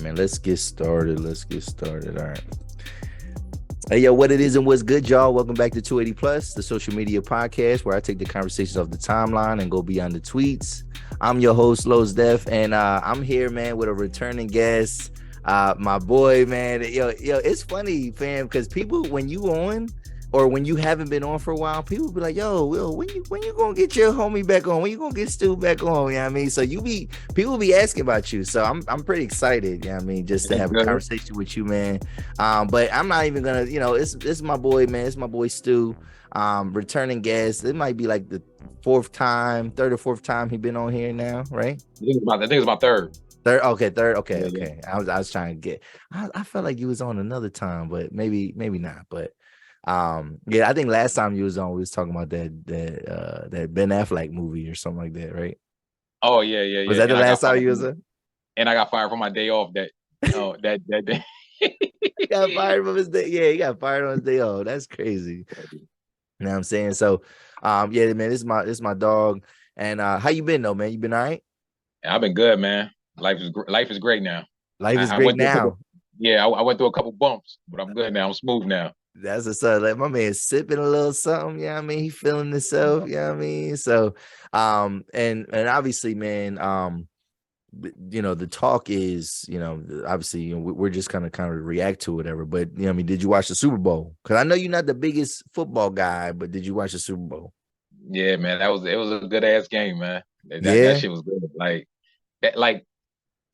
man. Let's get started. All right. Hey, yo, what it is and what's good, y'all? Welcome back to 280 Plus, the social media podcast where I take the conversations off the timeline and go beyond the tweets. I'm your host, Los Def, and I'm here, man, with a returning guest. My boy, man. Yo, it's funny, fam, because people, when you on or when you haven't been on for a while, people be like, yo, Will, when you gonna get your homie back on? When you gonna get Stu back on? You know what I mean? So people be asking about you. So I'm pretty excited, you know what I mean, just to have a conversation with you, man. But I'm not even gonna, it's my boy, man. It's my boy Stu. Returning guest. It might be like the third or fourth time he been on here now, right? I think it's about third. Third. Okay. I was trying to get. I felt like you was on another time, but maybe not. But I think last time you was on, we was talking about that Ben Affleck movie or something like that, right? Oh yeah. Was that the last time you was on? And I got fired from my day off. That day. He got fired from his day. Yeah, he got fired on his day off. That's crazy. You know what I'm saying? So, man, this is my dog. And how you been though, man? You been all right? I've been good, man. Life is great now. I went through a couple bumps, but I'm good now. I'm smooth now. That's a son. Like my man sipping a little something, you know what I mean? He feeling himself, you know what I mean? So and obviously, man, the talk is, obviously, we're just kind of react to whatever. But I mean, did you watch the Super Bowl? Because I know you're not the biggest football guy, but did you watch the Super Bowl? Yeah, man, it was a good ass game, man. That shit was good. Like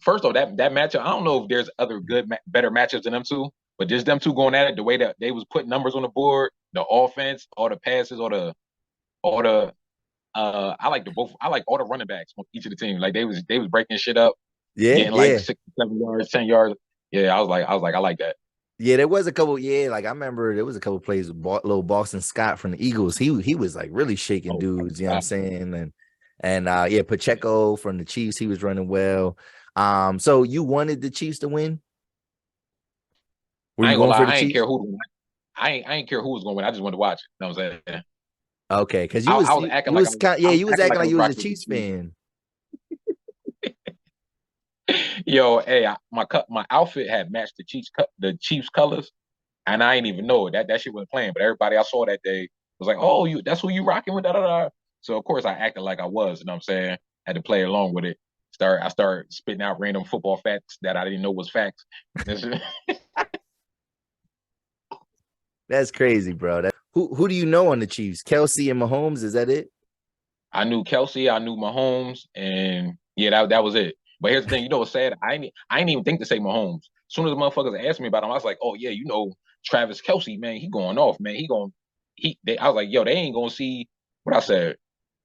first off, that matchup, I don't know if there's other better matchups than them two, but just them two going at it, the way that they was putting numbers on the board, the offense, all the passes, all the I like all the running backs on each of the teams. Like they was breaking shit up, getting like 6, 7 yards, 10 yards. Yeah, I was like, I like that. Yeah, there was a couple. Yeah, like I remember there was a couple plays with little Boston Scott from the Eagles. He was like really shaking dudes. You know what I'm saying? And Pacheco from the Chiefs, he was running well. So you wanted the Chiefs to win? I ain't gonna lie, I ain't care who. I ain't care who was going to win. I just wanted to watch it. You know what I'm saying? Okay, because you was acting like you was a Chiefs fan. Yo, hey, my outfit had matched the Chiefs colors, and I ain't even know it. That shit wasn't playing. But everybody I saw that day was like, "Oh, that's who you rocking with." Da, da, da. So of course I acted like I was. You know what I'm saying? Had to play along with it. I started spitting out random football facts that I didn't know was facts. That's crazy, bro. Who do you know on the Chiefs? Kelsey and Mahomes, is that it? I knew Kelsey, I knew Mahomes, and yeah, that was it. But here's the thing, what's sad? I ain't even think to say Mahomes. As soon as the motherfuckers asked me about him, I was like, oh yeah, Travis Kelsey, man, he going off, man. I was like, yo, they ain't gonna see what I said.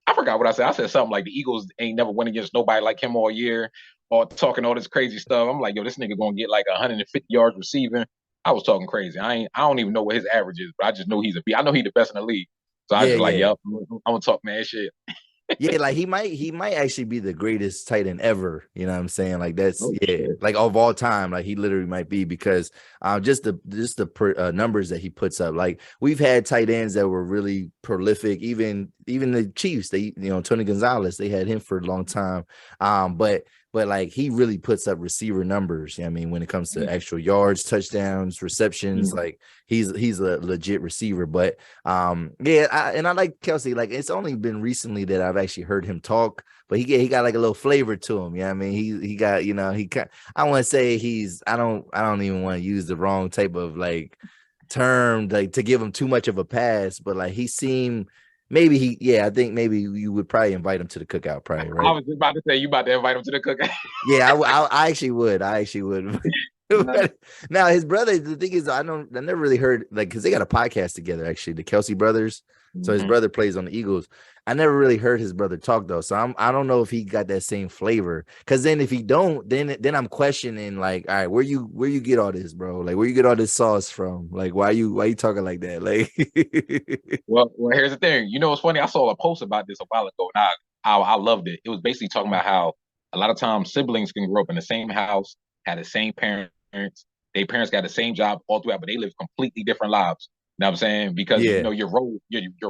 I forgot what I said. I said something like the Eagles ain't never went against nobody like him all year, or talking all this crazy stuff. I'm like, yo, this nigga gonna get like 150 yards receiving. I was talking crazy. I don't even know what his average is, but I just know I know he's the best in the league. So I was like, yep, I'm gonna talk mad shit. Yeah, like he might actually be the greatest tight end ever. You know what I'm saying? Like that's like of all time. Like he literally might be because just the numbers that he puts up. Like we've had tight ends that were really prolific. Even the Chiefs, Tony Gonzalez, they had him for a long time. But like he really puts up receiver numbers. I mean, when it comes to actual yards, touchdowns, receptions, like he's a legit receiver. But I like Kelsey. Like it's only been recently that I've actually heard him talk, but he got like a little flavor to him. I mean, he got I want to say I don't even want to use the wrong type of like term like to give him too much of a pass, but like he seemed. I think maybe you would probably invite him to the cookout, probably, right? I was just about to say you about to invite him to the cookout. Yeah, I actually would. Now his brother, the thing is, I never really heard like because they got a podcast together, actually, the Kelsey brothers. So his brother plays on the Eagles. I never really heard his brother talk though, so I don't know if he got that same flavor. Because then if he don't, then I'm questioning like, all right, where you get all this, bro? Like where you get all this sauce from? Like why you talking like that? Like, well, here's the thing. You know what's funny? I saw a post about this a while ago, and I loved it. It was basically talking about how a lot of times siblings can grow up in the same house, had the same parents, their parents got the same job all throughout, but they live completely different lives. You know what I'm saying? Because your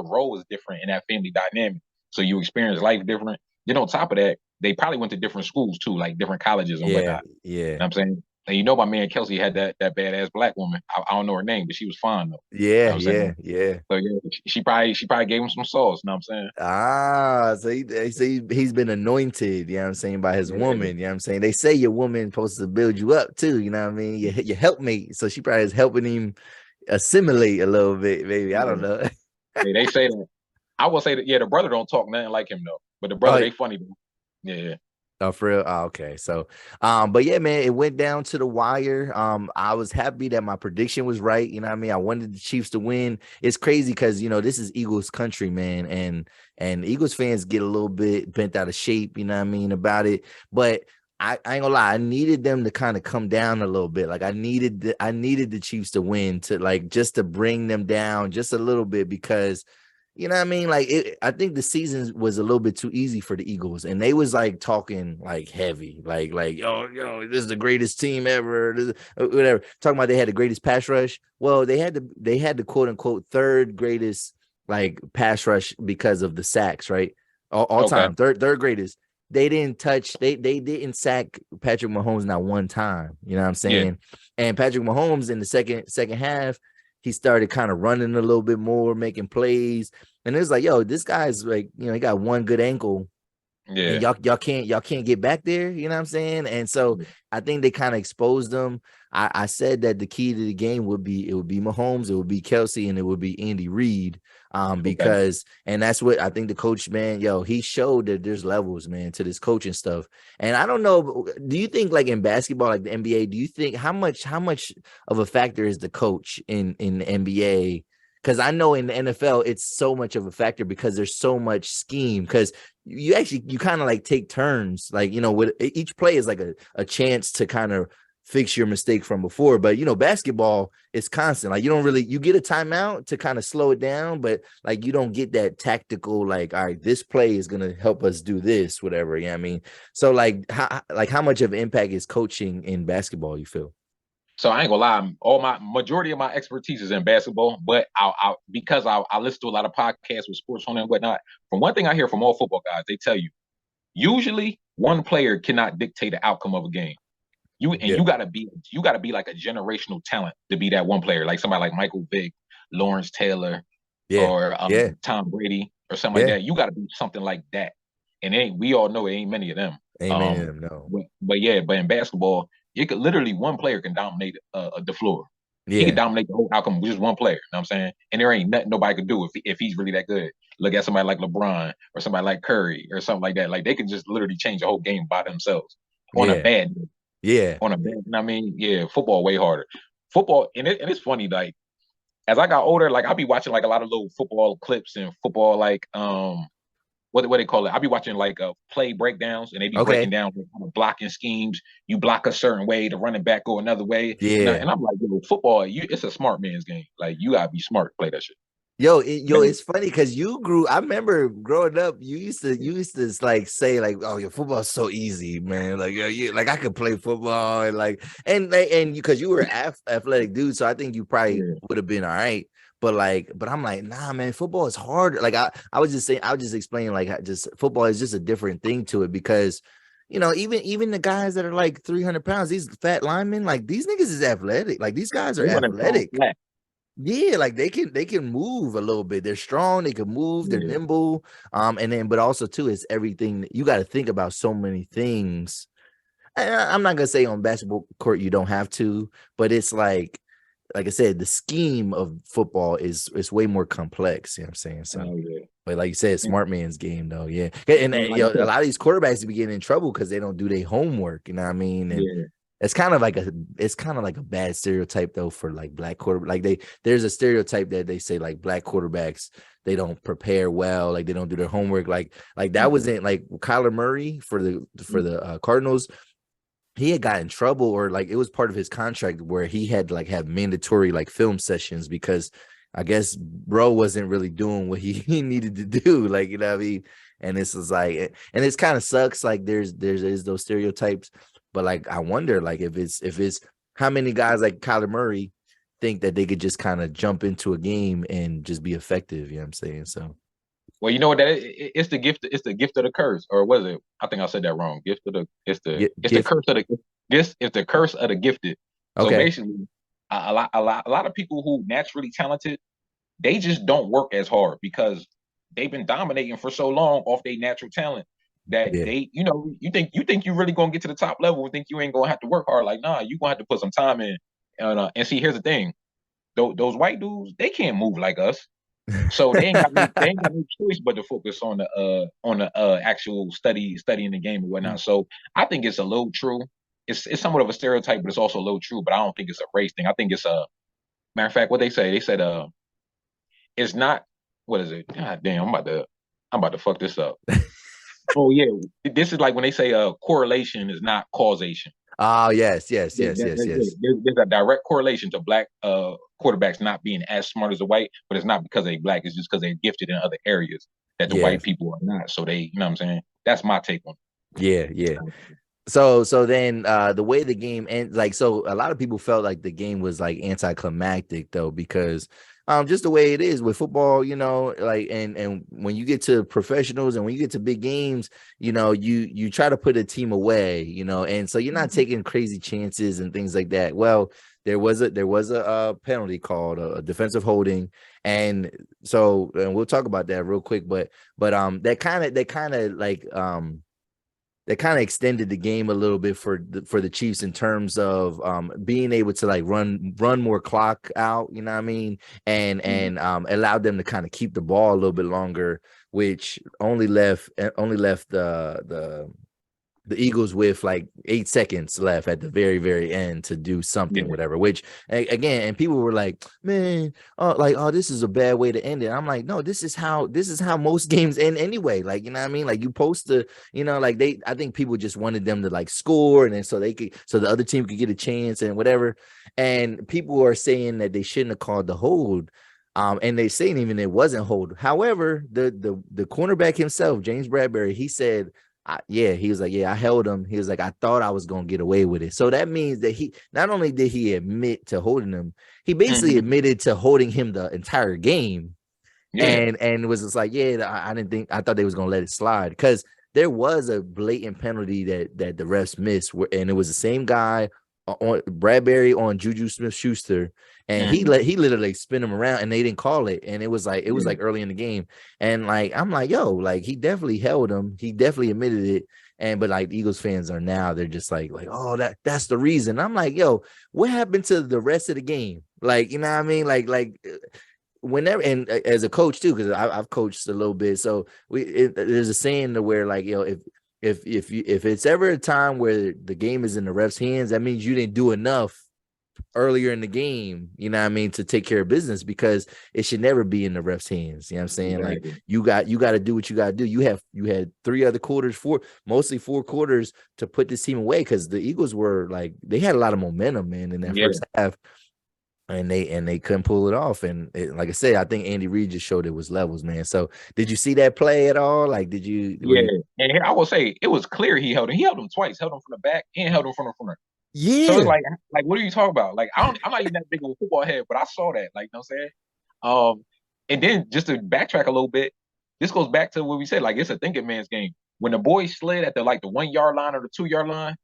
role is different in that family dynamic. So you experience life different. Then on top of that, they probably went to different schools too, like different colleges and whatnot. Yeah. You know what I'm saying? And you know, my man Kelsey had that badass black woman. I don't know her name, but she was fine though. You Yeah, know what I'm saying? yeah. So yeah, she probably gave him some sauce. You know what I'm saying? He's been anointed, you know what I'm saying, by his Yeah, woman. You know what I'm saying? They say your woman supposed to build you up too, you know what I mean? Your helpmate. So she probably is helping him assimilate a little bit, maybe. I don't yeah. know. They say that. I will say that. Yeah, the brother don't talk nothing like him though. But the brother, Oh, they funny though. Yeah. oh, for real? Oh, okay. So, but yeah, man, it went down to the wire. I was happy that my prediction was right. You know what I mean? I wanted the Chiefs to win. It's crazy because, this is Eagles country, man. And Eagles fans get a little bit bent out of shape, you know what I mean, about it. But I ain't gonna lie, I needed them to kind of come down a little bit. Like I needed the Chiefs to win to like just to bring them down just a little bit because you know what I mean? Like I think the season was a little bit too easy for the Eagles, and they was like talking like heavy, like yo, this is the greatest team ever, whatever. Talking about they had the greatest pass rush. Well, they had the quote unquote third greatest like pass rush because of the sacks, right? All Okay. time, third greatest. They didn't sack Patrick Mahomes not one time. You know what I'm Yeah. saying? And Patrick Mahomes in the second half he started kind of running a little bit more, making plays. And it's like, yo, this guy's like, he got one good ankle. And Yeah. y'all can't get back there, you know what I'm saying? And so I think they kind of exposed them. I said that the key to the game would be Mahomes, it would be Kelsey, and it would be Andy Reid. Okay. Because and that's what I think the coach, man, he showed that there's levels, man, to this coaching stuff. And I don't know, do you think like in basketball, like the NBA, do you think how much of a factor is the coach in the NBA? Because I know in the NFL, it's so much of a factor because there's so much scheme. Because you kind of like take turns, like with each play is like a chance to kind of fix your mistake from before. But basketball is constant. Like you get a timeout to kind of slow it down, but like you don't get that tactical, like, all right, this play is gonna help us do this, whatever. You know what I mean? So how much of an impact is coaching in basketball, you feel? So I ain't gonna lie, all my majority of my expertise is in basketball, but I listen to a lot of podcasts with sports on and whatnot. From one thing I hear from all football guys, they tell you usually one player cannot dictate the outcome of a game. Yeah, You gotta be like a generational talent to be that one player, like somebody like Michael Vick, Lawrence Taylor, yeah, or yeah. Tom Brady or something like Yeah, that. You gotta be something like that. And we all know it ain't many of them. ain't many of them. No. But in basketball, it could literally one player can dominate the floor. He could Yeah, dominate the whole outcome with just one player. You know what I'm saying? And there ain't nothing nobody could do if he's really that good. Look at somebody like LeBron or somebody like Curry or something like that. Like they can just literally change the whole game by themselves on a yeah, bad day. yeah. On a bad, you know what I mean? Yeah, football way harder. Football, and it's funny, like as I got older, like I'll be watching like a lot of little football clips and football like what they call it. I'll be watching like play breakdowns and they be breaking Okay. down like, kind of blocking schemes. You block a certain way, the running back go another way. Yeah. And I'm like, yo, football, it's a smart man's game. Like you gotta be smart to play that shit. Man, It's funny because you grew. I remember growing up, you used to like say like, "Oh, your football's so easy, man." Like, like I could play football and because you were athletic dude, so I think you probably yeah, would have been all right. But I'm like, nah, man, football is hard. Like I was just saying, I was just explaining like just football is just a different thing to it because. Even the guys that are like 300 pounds, these fat linemen, like these niggas is athletic. Like these guys are they running so athletic. flat. Yeah, like they can move a little bit. They're strong, they can move, they're Yeah, nimble. And then but also too, it's everything you got to think about so many things. I'm not gonna say on basketball court you don't have to, but it's like I said, the scheme of football is way more complex, you know what I'm saying? So yeah. but like you said, And, smart man's game though, yeah. And like you a said, lot of these quarterbacks be getting in trouble because they don't do their homework, you know what I mean? And yeah, it's kind of like a bad stereotype though for like black quarterback. Like there's a stereotype that they say like black quarterbacks they don't prepare well, like they don't do their homework. Like that mm-hmm. wasn't like Kyler Murray for the Cardinals. He had got in trouble or like it was part of his contract where he had to like have mandatory like film sessions because I guess bro wasn't really doing what he needed to do. Like you know what I mean. And this is like, and it's kind of sucks. Like there's those stereotypes, but like I wonder, like if it's how many guys like Kyler Murray think that they could just kind of jump into a game and just be effective. You know what I'm saying? So Well, you know what that is? It's the gift of the curse, or was it? I think I said that wrong. Gift of the it's the get it's the gift. curse of the This is the curse of the gifted. So Okay. basically, a lot of people who naturally talented, they just don't work as hard because they've been dominating for so long off their natural talent that Yeah. they, you think you really gonna get to the top level and think you ain't gonna have to work hard. Like, nah, you gonna have to put some time in. And see, here's the thing: those white dudes, they can't move like us. So they ain't got no choice but to focus on the actual studying the game and whatnot. So I think it's a little true. It's somewhat of a stereotype, but it's also a little true. But I don't think it's a race thing. I think it's a matter of fact. What they said it's not. What is it? God damn, I'm about to fuck this up. Oh yeah, this is like when they say correlation is not causation. Oh, yes, yes, Yeah, yes, yes, yes. there's a direct correlation to black quarterbacks not being as smart as the white, but it's not because they black. It's just because they're gifted in other areas that the Yeah. white people are not. So they, you know what I'm saying? That's my take on Yeah, yeah. it. So then the way the game ends, like, so a lot of people felt like the game was like anticlimactic though, because just the way it is with football, like, and when you get to professionals and when you get to big games, you try to put a team away, and so you're not taking crazy chances and things like that. Well, there was a penalty called a defensive holding, and so, and we'll talk about that real quick, but that kind of extended the game a little bit for the Chiefs in terms of being able to like run more clock out, you know what I mean, and allowed them to kind of keep the ball a little bit longer, which only left the Eagles with like 8 seconds left at the very, very end to do something, whatever, which again, and people were like, man, this is a bad way to end it. I'm like, no, this is how most games end anyway. Like, you know what I mean? Like, you post to, like, I think people just wanted them to like score, and then so the other team could get a chance and whatever. And people are saying that they shouldn't have called the hold. And they saying even it wasn't hold. However, the cornerback himself, James Bradberry, he said, he was like, yeah, I held him. He was like, I thought I was going to get away with it. So that means that he not only did he admit to holding him, he basically admitted to holding him the entire game. Yeah. And was just like, yeah, I thought they was going to let it slide, because there was a blatant penalty that the refs missed, and it was the same guy on Bradberry on Juju Smith-Schuster, and he literally spin him around, and they didn't call it, and it was like early in the game, and like I'm like, yo, like, he definitely held him, he definitely admitted it, but like Eagles fans are now, they're just like oh, that's the reason. I'm like, yo, what happened to the rest of the game? Like, you know what I mean? Like whenever, and as a coach too, because I've coached a little bit, so there's a saying to where, like, if it's ever a time where the game is in the ref's hands, that means you didn't do enough earlier in the game, you know what I mean, to take care of business, because it should never be in the ref's hands. You know what I'm saying? Exactly. Like, you got to do what you got to do. You had 3 other quarters, mostly 4 quarters to put this team away, because the Eagles were like, they had a lot of momentum, man, in that first half. And they couldn't pull it off. And like I said, I think Andy Reid just showed it was levels, man. So did you see that play at all? Like, did you? Yeah. And I will say it was clear he held him. He held him twice, held him from the back and held him from the front. So it's Yeah. like what are you talking about? Like, I'm not even that big of a football head, but I saw that. Like, you know what I'm saying? And then just to backtrack a little bit, this goes back to what we said. Like, it's a thinking man's game. When the boy slid at the 1 yard line or the 2 yard line,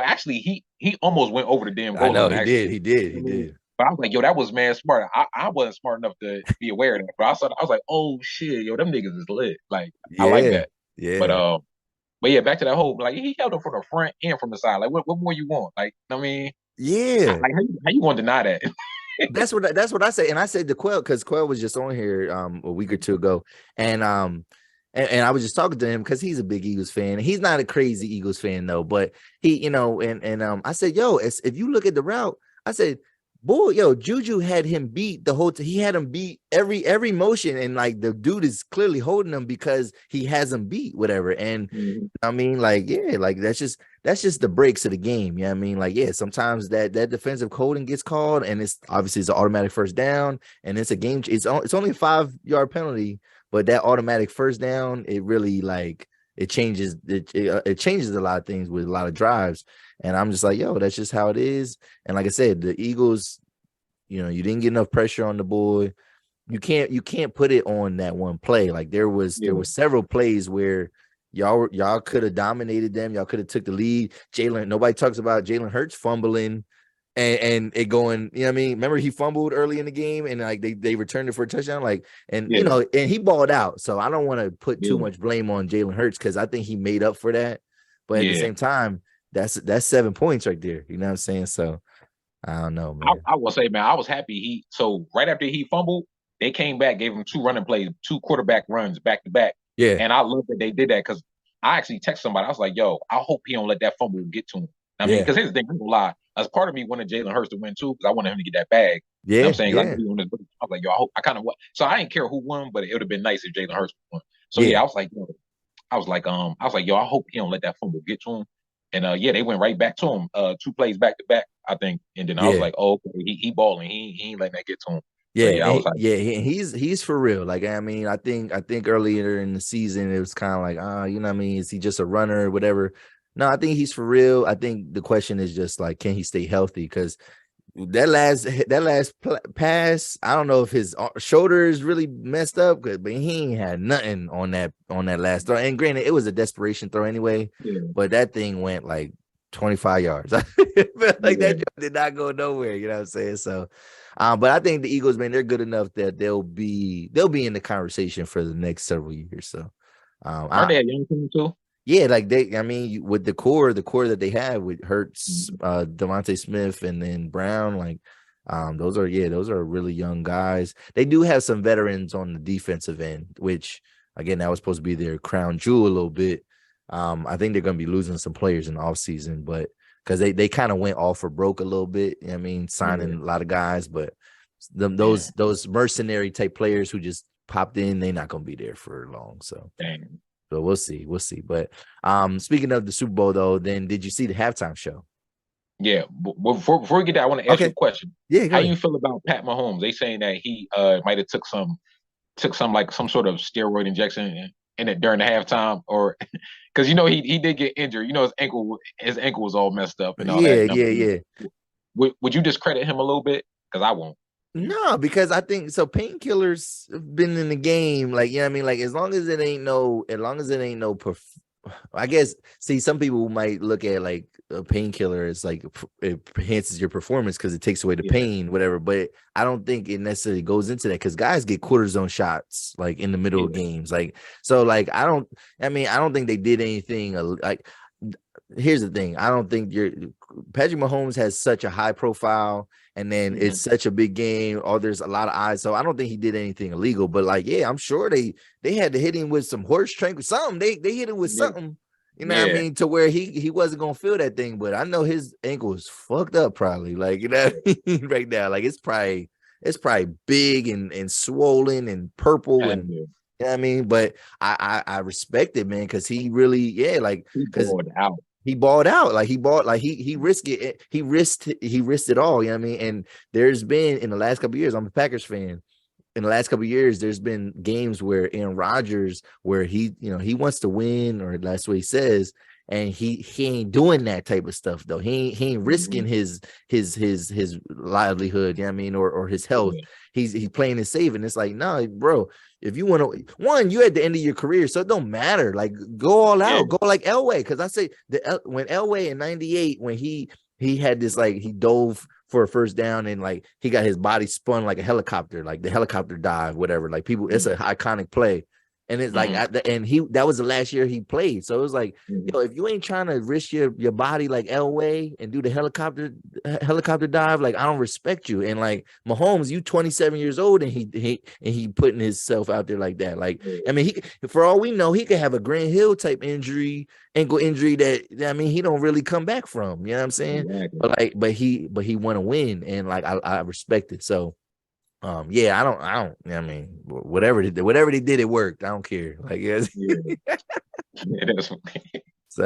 actually he almost went over the damn I goal know line. he Actually, did. He did. He did. but I was like, yo, that was man smart. I wasn't smart enough to be aware of that. But I was like, oh shit, yo, them niggas is lit. Like, I like Yeah. that. Yeah. But yeah, back to that whole, like, he held them from the front and from the side. Like, what more you want? Like, I mean, Yeah. like, how you gonna deny that? That's what I say. And I said to Quell, because Quell was just on here a week or two ago, and and I was just talking to him because he's a big Eagles fan. He's not a crazy Eagles fan though, but he, and I said, yo, if you look at the route, I said, boy, yo, Juju had him beat the whole. He had him beat every motion, and like the dude is clearly holding him because he has him beat whatever. And I mean, like, yeah, like that's just the breaks of the game. You know what I mean? Like, yeah, sometimes that defensive holding gets called, and it's obviously it's an automatic first down, and it's a game. It's only a 5-yard penalty, but that automatic first down, it really, like, it changes it changes a lot of things with a lot of drives. And I'm just like, yo, that's just how it is. And like I said, the Eagles, you didn't get enough pressure on the boy. You can't put it on that one play. Like, there was several plays where y'all could have dominated them. Y'all could have took the lead. Nobody talks about Jalen Hurts fumbling and it going, you know what I mean? Remember he fumbled early in the game and like they returned it for a touchdown. Like, and you know, and he balled out. So I don't want to put too much blame on Jalen Hurts because I think he made up for that. But at the same time, that's 7 points right there. You know what I'm saying? So I don't know, man. I will say, man, I was happy. So right after he fumbled, they came back, gave him 2 running plays, 2 quarterback runs back to back. Yeah. And I love that they did that because I actually texted somebody. I was like, yo, I hope he don't let that fumble get to him. I mean, because here's the thing, I'm gonna lie. As part of me wanted Jalen Hurts to win too, because I wanted him to get that bag. Yeah. You know I'm saying, I was like, yo, I kind of want. So I didn't care who won, but it would have been nice if Jalen Hurts won. So I was like, yo, I hope he don't let that fumble get to him. And they went right back to him. 2 plays back to back, I think. And then I was like, oh, okay, he balling. He ain't letting that get to him. Yeah, I was like, he's for real. Like, I mean, I think earlier in the season it was kind of like, you know what I mean? Is he just a runner or whatever? No, I think he's for real. I think the question is just like, can he stay healthy? Because that last pass, I don't know if his shoulder is really messed up, but he ain't had nothing on that last throw. And granted, it was a desperation throw anyway, but that thing went like 25 yards. Like that did not go nowhere. You know what I'm saying? So, but I think the Eagles, man, they're good enough that they'll be in the conversation for the next several years. So, aren't they a young team too? Yeah, like I mean, with the core that they have with Hurts, Devontae Smith, and then Brown, like, those are really young guys. They do have some veterans on the defensive end, which again, that was supposed to be their crown jewel a little bit. I think they're going to be losing some players in the offseason, but because they kind of went all for broke a little bit. I mean, signing a lot of guys, but those mercenary type players who just popped in, they're not going to be there for long. So. So we'll see. But speaking of the Super Bowl, though, then did you see the halftime show? Yeah. Before we get that, I want to ask you a question. Yeah. How you feel about Pat Mahomes? They saying that he might have took some like some sort of steroid injection in it during the halftime, or because he did get injured. His ankle was all messed up and all that. Yeah. Would you discredit him a little bit? Because I won't. No, because I think so. Painkillers have been in the game, like, you know what I mean. Like, as long as it ain't no, I guess. See, some people might look at like a painkiller as like it enhances your performance because it takes away the pain, whatever. But I don't think it necessarily goes into that because guys get cortisone shots like in the middle of games, like so. Like, I don't think they did anything like. Here's the thing. I don't think Patrick Mahomes has such a high profile, and then it's such a big game. There's a lot of eyes, so I don't think he did anything illegal. But like, I'm sure they had to hit him with some horse tranquil, something. They hit him with something, you know what I mean, to where he wasn't gonna feel that thing. But I know his ankle is fucked up, probably. Like, you know what I mean? Right now, like it's probably big and swollen and purple and. You know what I mean? But I respect it, man, because he really, because he balled out. Like he risked it. He risked it all. You know what I mean? And there's been in the last couple of years, I'm a Packers fan. In the last couple of years, there's been games where Aaron Rodgers, where he wants to win, or that's what he says, and he ain't doing that type of stuff though. He ain't risking his livelihood, you know what I mean, or his health. He's playing it safe, and it's like, no, bro. If you want to, you at the end of your career, so it don't matter. Like, go all out, go like Elway. Because I say when Elway in '98, when he had this, like, he dove for a first down and like he got his body spun like a helicopter, like the helicopter dive, whatever. Like, people, it's an iconic play. And it's like, that was the last year he played. So it was like, if you ain't trying to risk your body like Elway and do the helicopter dive, like, I don't respect you. And like Mahomes, you 27 years old and he putting himself out there like that. Like, I mean, for all we know, he could have a Grant Hill type ankle injury that, I mean, he don't really come back from. You know what I'm saying? Exactly. But he want to win, and like I respect it. So. I don't. I mean, whatever they did, it worked. I don't care. Like, So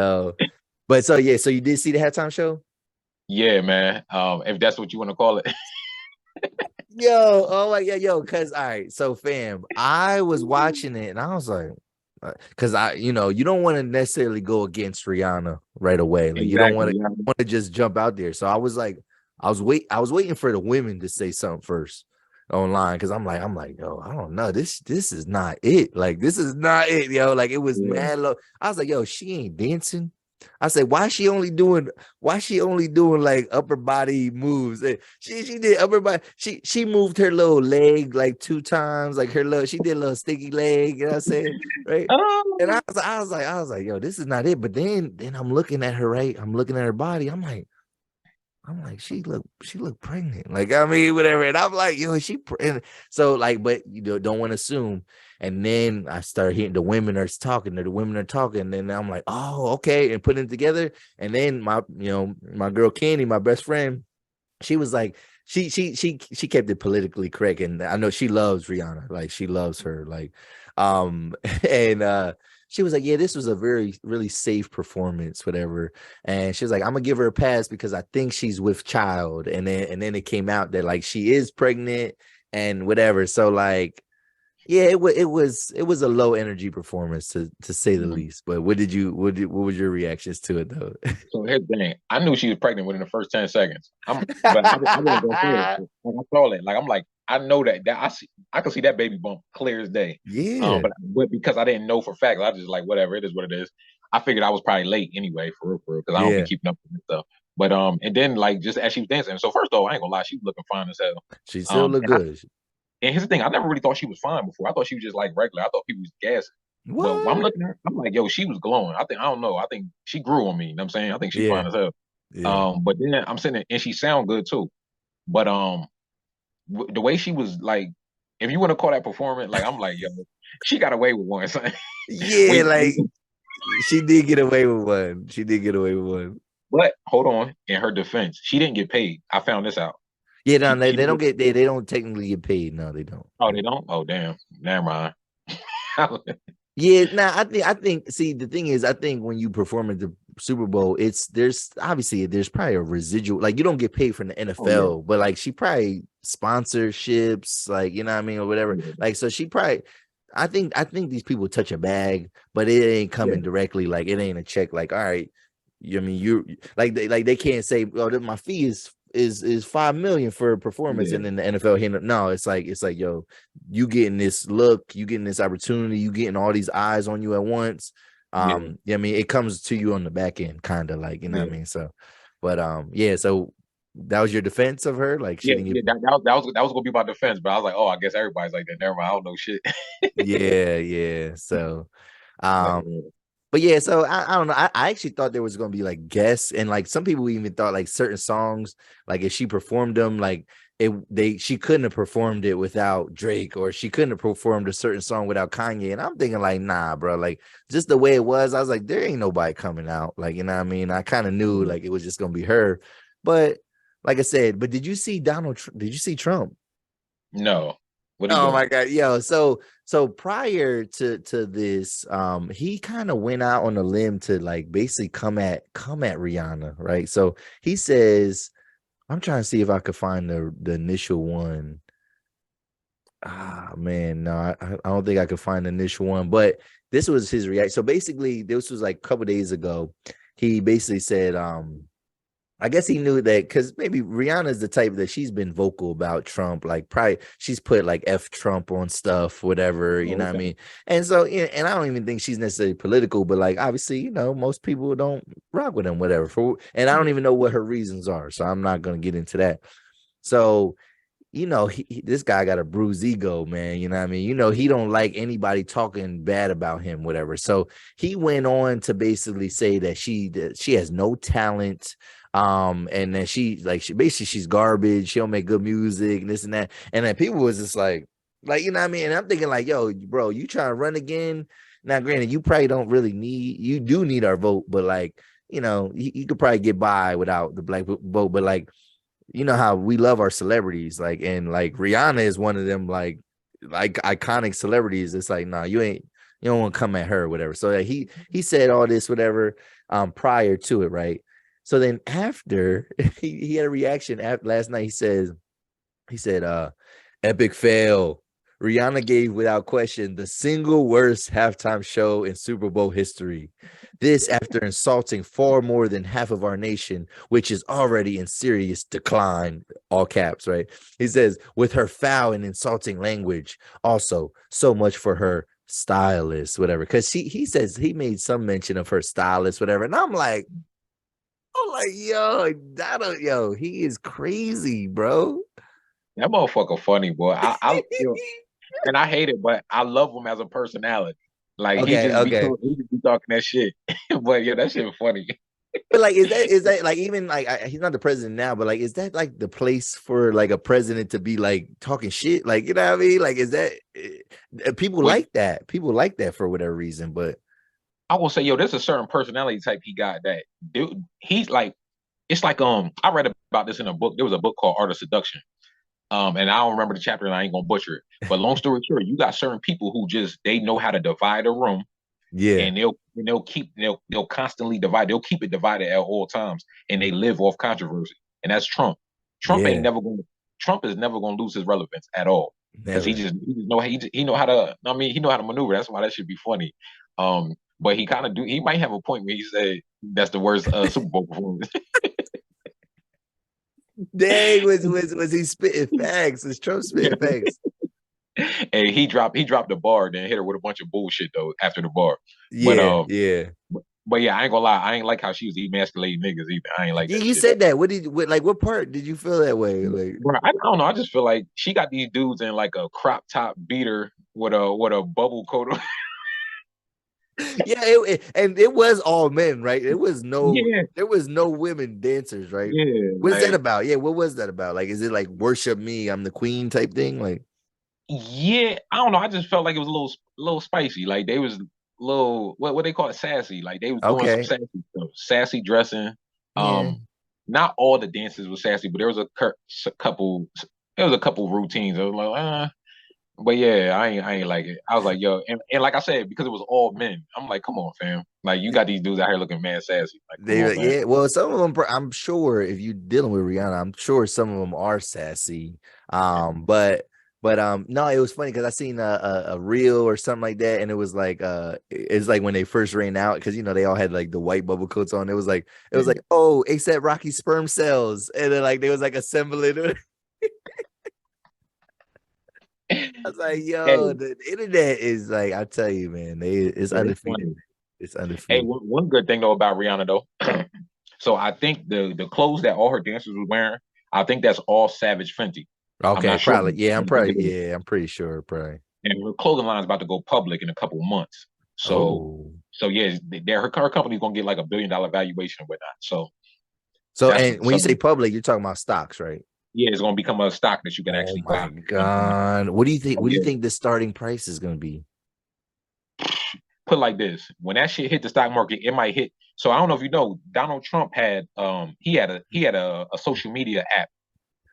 you did see the halftime show? Yeah, man. If that's what you want to call it. Because all right. So, fam, I was watching it and I was like, because you don't want to necessarily go against Rihanna right away. Like, you don't want to just jump out there. So I was like, I was waiting for the women to say something first. online because I'm like, yo, I don't know. This is not it. Like, this is not it, yo. Like, it was mad low. I was like, yo, she ain't dancing. I said, why she only doing like upper body moves? She did upper body. She moved her little leg like 2 times, like she did a little sticky leg, you know what I'm saying? Right. And Oh. I was like, yo, this is not it. But then I'm looking at her, right? I'm looking at her body. I'm like, she look pregnant. Like, I mean, whatever. And I'm like, yo, and so like, but you don't want to assume. And then I start hearing the women are talking, and then I'm like, oh, okay, and putting it together. And then my girl Candy, my best friend, she was like, she kept it politically correct. And I know she loves Rihanna, like she loves her, like, and she was like, yeah, this was a really safe performance, whatever. And she was like, I'm gonna give her a pass because I think she's with child. And then it came out that like she is pregnant and whatever. So like, yeah, it was a low energy performance to say the least. But what was your reactions to it though? So here's the thing. I knew she was pregnant within the first 10 seconds. But I wouldn't go through it. Like, I saw it. Like, I'm like, I know that I can see that baby bump clear as day. Yeah, But because I didn't know for a fact, I just like whatever, it is what it is. I figured I was probably late anyway, for real, because I don't be yeah, keeping up with this stuff. But and then like just as she was dancing. So first though, I ain't gonna lie, she was looking fine as hell. she still look And good. here's the thing, I never really thought she was fine before. I thought she was just like regular. I thought people was gassing. But when I'm What? looking at her, I'm like, yo, she was glowing. I don't know. I think she grew on me. You know what I'm saying? I think she Yeah, fine as hell. yeah. But then I'm sitting there, and she sound good too. But the way she was like, if you want to call that performance, like I'm like, yo, she got away with one. Son. Yeah, we, like she did get away with one. She did get away with one. but hold on, in her defense, she didn't get paid. I found this out. Yeah, no, they She didn't don't get, get they don't technically get paid. No, they don't. oh, they don't? Oh, damn. Never mind. Yeah, nah, I think see the thing is I think when you perform at the Super Bowl, there's probably a residual, like you don't get paid from the Oh, yeah. NFL, but like she probably sponsorships, like you know what I mean, or whatever. Yeah. Like so she probably I think these people touch a bag, but it ain't Yeah. coming directly, like it ain't a check, like all right, I mean you they can't say, oh, my fee is 5 million for a performance, Yeah. and then the NFL no, it's like yo, you getting this look, you getting this opportunity, you getting all these eyes on you at once. Yeah. Yeah, I mean, it comes to you on the back end, kind of like, you know what I Yeah. mean? So, but yeah, so that was your defense of her, like she Yeah, didn't yeah, get. that was gonna be my defense, but I was like, oh, I guess everybody's like that. Never mind, I don't know shit. Yeah, yeah. So, But um, but yeah, so I don't know. I actually thought there was gonna be like guests, and like some people even thought like certain songs, like if she performed them, like she couldn't have performed it without Drake, or she couldn't have performed a certain song without Kanye. And I'm thinking like, nah, bro, like just the way it was, I was like, there ain't nobody coming out, like you know what I mean. I kind of knew like it was just gonna be her, but like I said, but did you see Did you see Trump? no, what he Oh doing? my God, yo! So prior to this, he kind of went out on a limb to like basically come at Rihanna, right? So he says, I'm trying to see if I could find the initial one. Ah man, no, I don't think I could find the initial one, but this was his reaction. So basically, this was like a couple days ago. He basically said, I guess he knew that because maybe Rihanna's the type that she's been vocal about Trump. Like, probably she's put like F Trump on stuff, whatever, you Oh, know what I okay. mean? And so, yeah, and I don't even think she's necessarily political, but like, obviously, most people don't rock with him, whatever. And I don't Yeah. even know what her reasons are. So I'm not going to get into that. So, this guy got a bruised ego, man. You know what I mean? He don't like anybody talking bad about him, whatever. So he went on to basically say that she has no talent. And then she basically she's garbage. She don't make good music and this and that. And then people was just like, you know what I mean? And I'm thinking like, yo, bro, you trying to run again? Now, granted, you probably don't really you do need our vote, but like, you could probably get by without the black vote, but like, you know how we love our celebrities, like, and like Rihanna is one of them, like iconic celebrities. It's like, nah, you don't want to come at her or whatever. So like, he said all this whatever prior to it, right? So then after he had a reaction after last night, he said epic fail. Rihanna gave without question the single worst halftime show in Super Bowl history. This after insulting far more than half of our nation, which is already in serious decline all caps, right? He says, with her foul and insulting language, also so much for her stylist, whatever. Because he says he made some mention of her stylist, whatever. And I'm like, yo, he is crazy, bro. That motherfucker funny, boy. You know, and I hate it, but I love him as a personality. Like Okay, okay. he just be talking that shit. But yeah, that shit funny. But like, is that like even like he's not the president now, but like, is that like the place for like a president to be like talking shit? Like, you know what I mean? Like, is that people But like that? People like that for whatever reason. But I will say, yo, there's a certain personality type he got that dude. He's like, it's like I read about this in a book. There was a book called Art of Seduction. And I don't remember the chapter, and I ain't gonna butcher it. But long story short, you got certain people who just they know how to divide a room, yeah, and they'll constantly divide. They'll keep it divided at all times, and they live off controversy. And that's Trump. Trump ain't yeah, never going. Trump is never going to lose his relevance at all because never. he know how to. I mean, he know how to maneuver. That's why that should be funny. But he kind of do. He might have a point where he said that's the worst Super Bowl performance. Dang, was he spitting facts? Was Trump spitting facts? And he dropped the bar, then hit her with a bunch of bullshit though after the bar. But Yeah, yeah. but yeah, I ain't gonna lie, I ain't like how she was emasculating niggas either. I ain't like Yeah, that you shit. said that. What part did you feel that way? Like, Bro, I don't know. I just feel like she got these dudes in like a crop top beater with a bubble coat on. yeah, and it was all men, right? Yeah, There was no women dancers, right? yeah, What's that like about? Yeah, what was that about? Like, is it like worship me, I'm the queen type thing? Like, yeah. I don't know. I just felt like it was a little spicy. Like they was little what they call it sassy. Like they was doing some okay, sassy stuff, sassy dressing. yeah, Not all the dances were sassy, but there was a couple. There was a couple routines. I was like, but yeah, I ain't like it. I was like, yo, and like I said, because it was all men, I'm like, come on, fam. Like you got these dudes out here looking mad sassy. Like, come on, man. yeah. Well, some of them, I'm sure, if you're dealing with Rihanna, I'm sure some of them are sassy. But no, it was funny because I seen a reel or something like that, and it was like it's like when they first ran out because they all had like the white bubble coats on. It was like, oh, ASAP Rocky sperm cells, and then like they was like assembling it. I was like, yo, Hey, the internet is like, I tell you, man, it's yeah, it's undefeated. funny. It's Hey, undefeated. one good thing though about Rihanna though. So I think the clothes that all her dancers was wearing, I think that's all Savage Fenty. I'm Okay, not sure. probably. Yeah, I think it is. I'm pretty sure, probably. And her clothing line is about to go public in a couple months. So Oh. so yeah, her company's gonna get like $1 billion valuation and whatnot. So So, that's and when you so say public, you're talking about stocks, right? yeah, it's gonna become a stock that you can Oh actually my buy. And God. What do you think? oh What do you yeah, think the starting price is going to be? put it like this: when that shit hit the stock market, it might hit. So I don't know if you know, Donald Trump had he had a social media app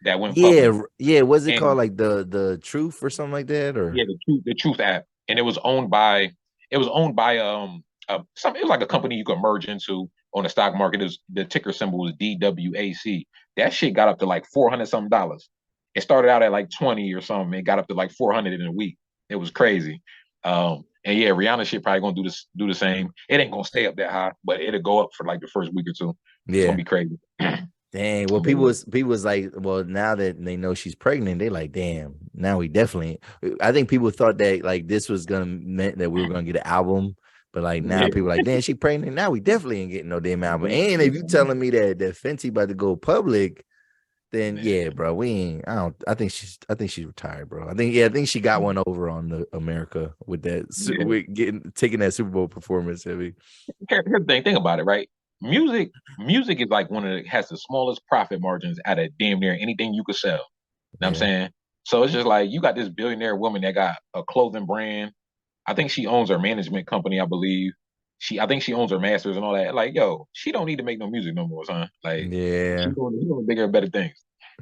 that went public, Yeah. Was it called and like the truth or something like that? Or yeah, the Truth app, and it was owned by it was like a company you could merge into on the stock market. Is the ticker symbol was DWAC. That shit got up to like 400 something dollars. It started out at like 20 or something. It got up to like 400 in a week. It was crazy. And yeah, Rihanna shit probably gonna do the same. It ain't gonna stay up that high, but it'll go up for like the first week or two. It's gonna yeah. be crazy. Dang. Well, But yeah, people was like, well, now that they know she's pregnant, they like, damn. Now we definitely. I think people thought that like this was gonna meant that we were gonna get an album, but like now yeah. people are like, damn, she pregnant. Now we definitely ain't getting no damn album. And if you telling me that Fenty about to go public, then yeah, Man. bro, we ain't. I don't. I think she's retired, bro. I think she got one over on the America with that. Yeah. With taking that Super Bowl performance. Heavy. Here's the thing. Think about it, right? Music is like has the smallest profit margins out of damn near anything you could sell. You know what I'm Yeah. saying? So it's just like you got this billionaire woman that got a clothing brand. I think she owns her management company, I believe. I think she owns her masters and all that. Like, yo, she don't need to make no music no more, son. Like, Yeah. she doing bigger and better things.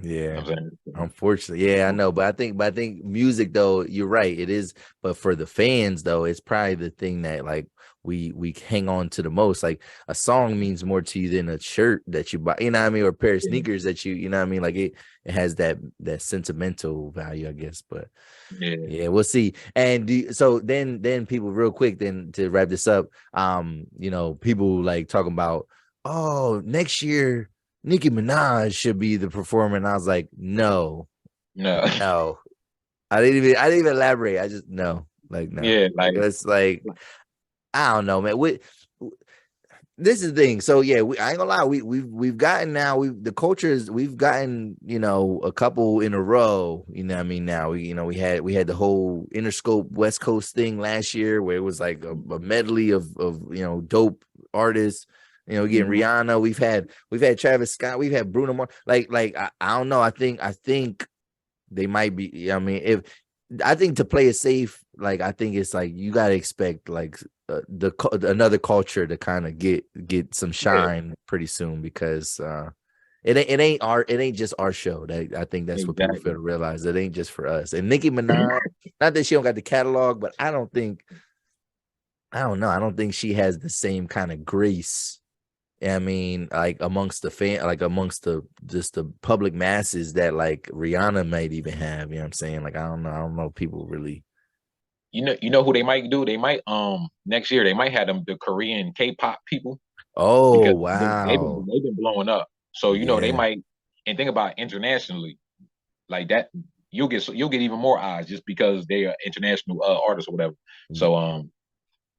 You know Yeah. what I'm Unfortunately, yeah, I saying? know, but I think music though, you're right, it is. But for the fans though, it's probably the thing that like we hang on to the most. Like a song means more to you than a shirt that you buy, you know what I mean, or a pair of Yeah, sneakers that you know what I mean. Like it has that sentimental value, I guess. But yeah. yeah, we'll see. And so then people real quick then to wrap this up, people like talking about, oh, next year. Nicki Minaj should be the performer. And I was like, no, No. no. I didn't even elaborate. I just no. Like, no. Yeah, Like like it's like, I don't know, man. This is the thing. So yeah, I ain't gonna lie. We've gotten now. The culture is we've gotten a couple in a row. You know what I mean? Now we had the whole Interscope West Coast thing last year where it was like a medley of dope artists. Getting Rihanna. We've had Travis Scott. We've had Bruno Mars. I don't know. I think they might be. I mean, if I think to play it safe, like I think it's like you gotta expect like another culture to kind of get some yeah, shine pretty soon because it ain't just our show. That I think that's what people fail exactly. to realize. It ain't just for us. And Nicki Minaj, not that she don't got the catalog, but I don't know. I don't think she has the same kind of grace. I mean, like amongst the fan, like amongst the just the public masses that like Rihanna might even have. You know what I'm saying? Like I don't know. I don't know. If people really. You know who they might do? They might next year they might have them the Korean K-pop people Oh because wow. they've been blowing up. So they Yeah. might, and think about internationally like that. You'll get even more eyes just because they are international artists or whatever. So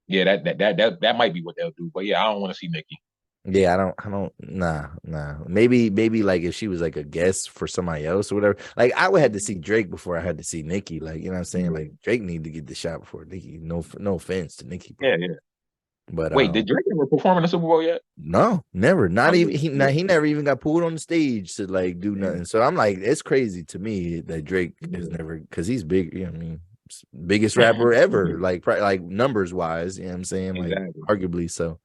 yeah, that might be what they'll do. But yeah, I don't want to see Nicki. Yeah, I don't, nah. Maybe like if she was like a guest for somebody else or whatever. Like I would have to see Drake before I had to see Nicki. Like, you know what I'm saying? Yeah, Like Drake need to get the shot before Nicki. No offense to Nicki, yeah, bro. yeah. But Wait, did Drake ever perform in the Super Bowl yet? no, never. Not Oh, even yeah, he never even got pulled on the stage to like do yeah, nothing. So I'm like, it's crazy to me that Drake is yeah. never because he's big, you know what I mean? Biggest rapper ever, like like numbers wise, you know what I'm saying? Like Exactly. arguably so.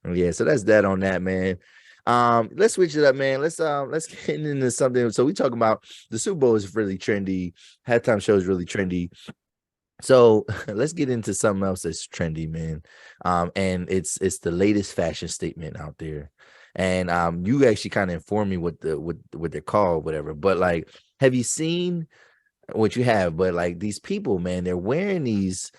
Yeah, so that's that on that, man. Let's switch it up, man. Let's get into something. So we talking about the Super Bowl is really trendy, halftime show is really trendy. So let's get into something else that's trendy, man. And it's the latest fashion statement out there. And you actually kind of informed me what they're called, whatever. But like, have you seen what you have? But like these people, man, they're wearing these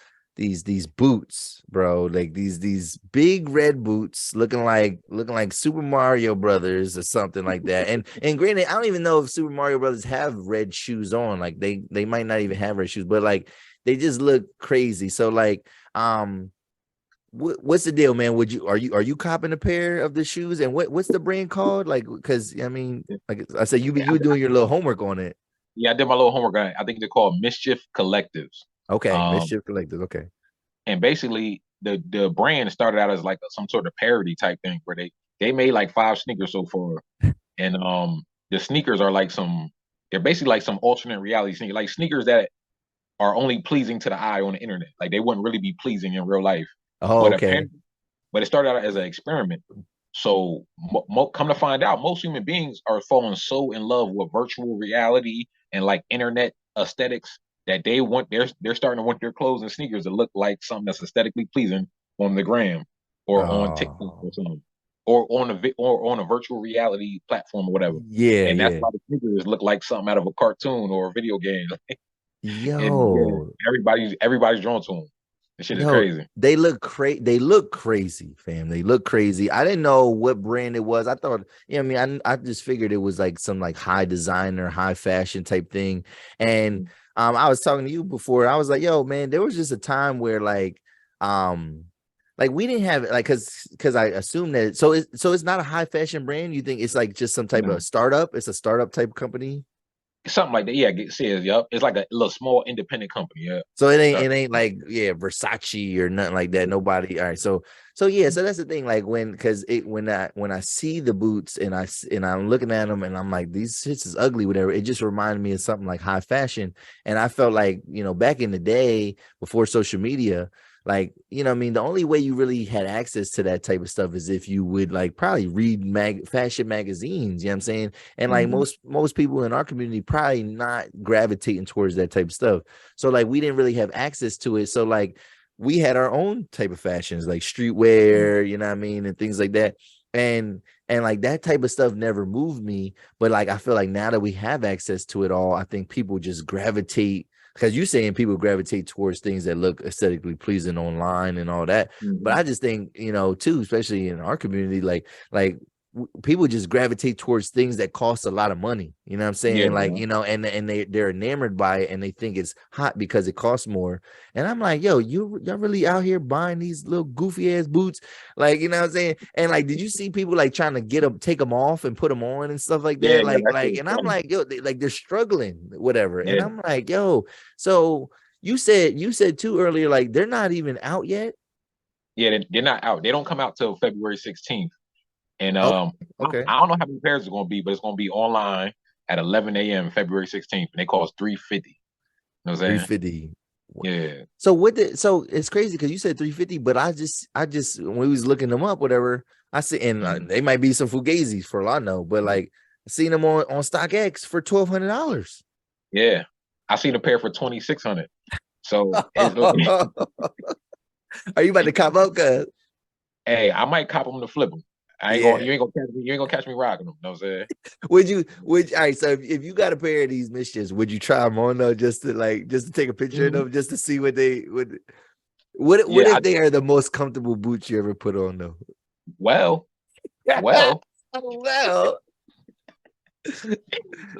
boots, bro. Like these big red boots looking like Super Mario Brothers or something like that. And granted, I don't even know if Super Mario Brothers have red shoes on. Like they might not even have red shoes, but like they just look crazy. So like what's the deal, man? Are you copping a pair of the shoes? And what's the brand called? Like, because I mean, like I said, you doing your little homework on it. Yeah, I did my little homework on it. I think they're called Mischief Collectives. Okay, Um, Mischief Collective. Okay. and basically the brand started out as like some sort of parody type thing where they made like 5 sneakers so far, and the sneakers are like they're basically like some alternate reality sneakers, like sneakers that are only pleasing to the eye on the internet. Like they wouldn't really be pleasing in real life, Oh, but okay. apparently, but it started out as an experiment. So come to find out, most human beings are falling so in love with virtual reality and like internet aesthetics that they're starting to want their clothes and sneakers to look like something that's aesthetically pleasing on the gram or on TikTok Oh, or something, or or on a virtual reality platform or whatever. yeah, And that's yeah. why the sneakers look like something out of a cartoon or a video game. And yeah, Yo, everybody's drawn to them. This shit is yo, crazy. they look crazy, fam. They look crazy. I didn't know what brand it was. I thought, I mean, I just figured it was like some like high designer, high fashion type thing. And I was talking to you before. I was like, yo, man, there was just a time where um like we didn't have like because I assume that so it's not a high fashion brand. You think it's like just some type of No. startup? It's a startup type company. Something like that. Yeah, it says, yup. It's like a little small independent company. Yeah. So it ain't Start. it ain't like Versace or nothing like that. Nobody. All right. So yeah. So that's the thing. Like because when I see the boots and I'm looking at them and I'm like these shits is ugly. Whatever. It just reminded me of something like high fashion. And I felt like back in the day before social media. Like, what I mean, the only way you really had access to that type of stuff is if you would like probably read fashion magazines, you know what I'm saying? And like Mhm. most people in our community probably not gravitating towards that type of stuff. So like we didn't really have access to it. So like we had our own type of fashions, like streetwear, you know what I mean, and things like that. And like that type of stuff never moved me. But like I feel like now that we have access to it all, I think people just gravitate because you're saying people gravitate towards things that look aesthetically pleasing online and all that. But Mhm. I just think, too, especially in our community, like people just gravitate towards things that cost a lot of money. You know what I'm saying? Like, Yeah. and they're enamored by it and they think it's hot because it costs more. And I'm like, yo, y'all really out here buying these little goofy ass boots? Like, you know what I'm saying? And like, did you see people like trying to get them, take them off and put them on and stuff like that? And I'm like, yo, they're struggling, whatever. And Yeah. I'm like, yo, so you said too earlier, like they're not even out yet. Yeah, they're not out. They don't come out till February 16th. And Okay. I don't know how many pairs it's gonna be, but it's gonna be online at 11 a.m. February 16th, and they cost $350. You know what I'm saying? 350. Yeah. So it's crazy because you said 350, but I just when we was looking them up, whatever, I see, and they might be some Fugazis for all I know, but like I seen them on StockX for $1,200. Yeah. I seen a pair for 2,600. So Are you about to cop up, cuz? hey, I might cop them to flip them. Yeah. You ain't gonna catch me rocking them. You know what I'm saying? All right, so if you got a pair of these mischiefs, would you try them on though, just to take a picture of them, just to see what they would? What if they are the most comfortable boots you ever put on though? Well. Well.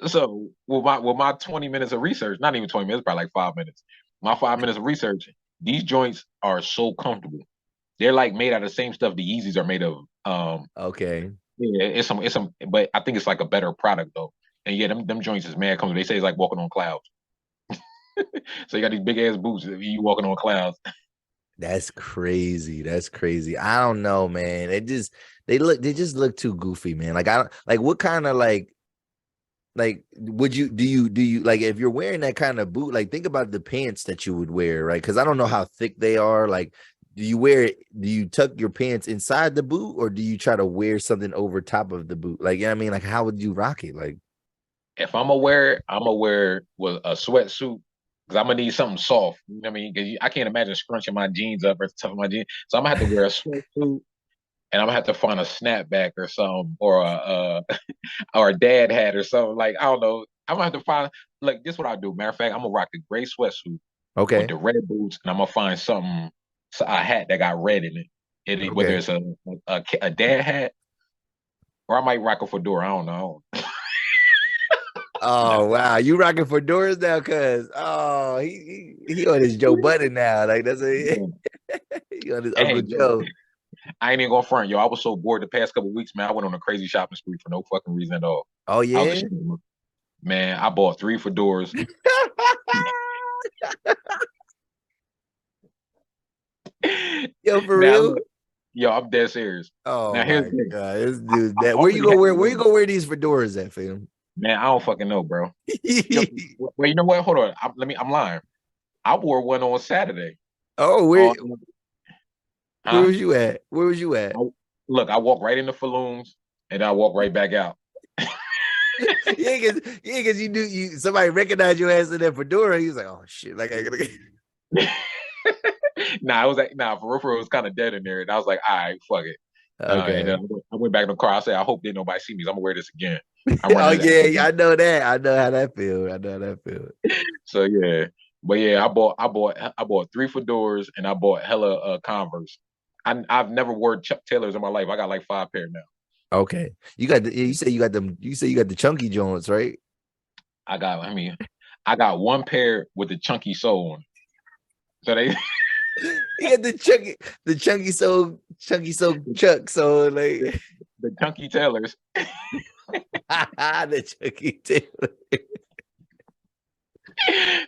So with my 20 minutes of research, not even 20 minutes, probably like 5 minutes. My 5 minutes of research, these joints are so comfortable. They're like made out of the same stuff the Yeezys are made of. Okay. Yeah, it's some, but I think it's like a better product though. And yeah, them joints is mad comfortable. They say it's like walking on clouds. So you got these big ass boots, you walking on clouds. That's crazy. That's crazy. I don't know, man. They just look too goofy, man. Like I don't like what kind of like would you do you like if you're wearing that kind of boot, like think about the pants that you would wear, right? Because I don't know how thick they are. Like, do you tuck your pants inside the boot or do you try to wear something over top of the boot? Like, you know what I mean? Like, how would you rock it? Like, If I'm gonna wear with a sweatsuit because I'm gonna need something soft. You know what I mean? Because I can't imagine scrunching my jeans up or tucking my jeans. So I'm gonna have to wear a sweatsuit and I'm gonna have to find a snapback or something or a or a dad hat or something. Like I don't know. I'm gonna have to find like this. Is what I do. Matter of fact, I'm gonna rock the gray sweatsuit with okay, the red boots, and I'm gonna find a hat that got red in it. Whether okay. it's a dad hat or I might rock a fedora. I don't know. Oh wow, you rocking fedoras now, cuz he on his Joe Budden now. Like that's Yeah. he on his Hey, Uncle yo, Joe. I ain't even gonna front, yo. I was so bored the past couple of weeks, man. I went on a crazy shopping spree for no fucking reason at all. Oh I was a yeah. shit, man. I bought 3 fedoras. Yo, for Now, real? look, yo, I'm dead serious. Oh Now, here's my the thing. god, this dude I that where you already go had, where you go wear these fedoras at, fam? man, I don't fucking know, bro. Yo, well, you know what? Hold on. I'm lying. I wore one on Saturday. Oh, On, where huh? was you at? Where was you at? Look, I walked right into Falloons and I walked right back out. Because you knew somebody recognized your ass in that fedora. He was like, oh shit, like I gotta get Nah, I was like, nah, for real, it was kind of dead in there. And I was like, all right, fuck it. And okay. then I went back in the car. I said, I hope that nobody see me. I'm gonna wear this again. I'm Oh running yeah, that. I know that. I know how that feels. I know how that feels. So yeah, but yeah, I bought 3 fedoras and I bought hella Converse. I've never worn Chuck Taylors in my life. I got like 5 pair now. Okay. You say you got them, you say you got the chunky joints, right? I got 1 pair with the chunky sole on. So they You got the chunky so chuck. So like the chunky Taylors. the chunky Taylor.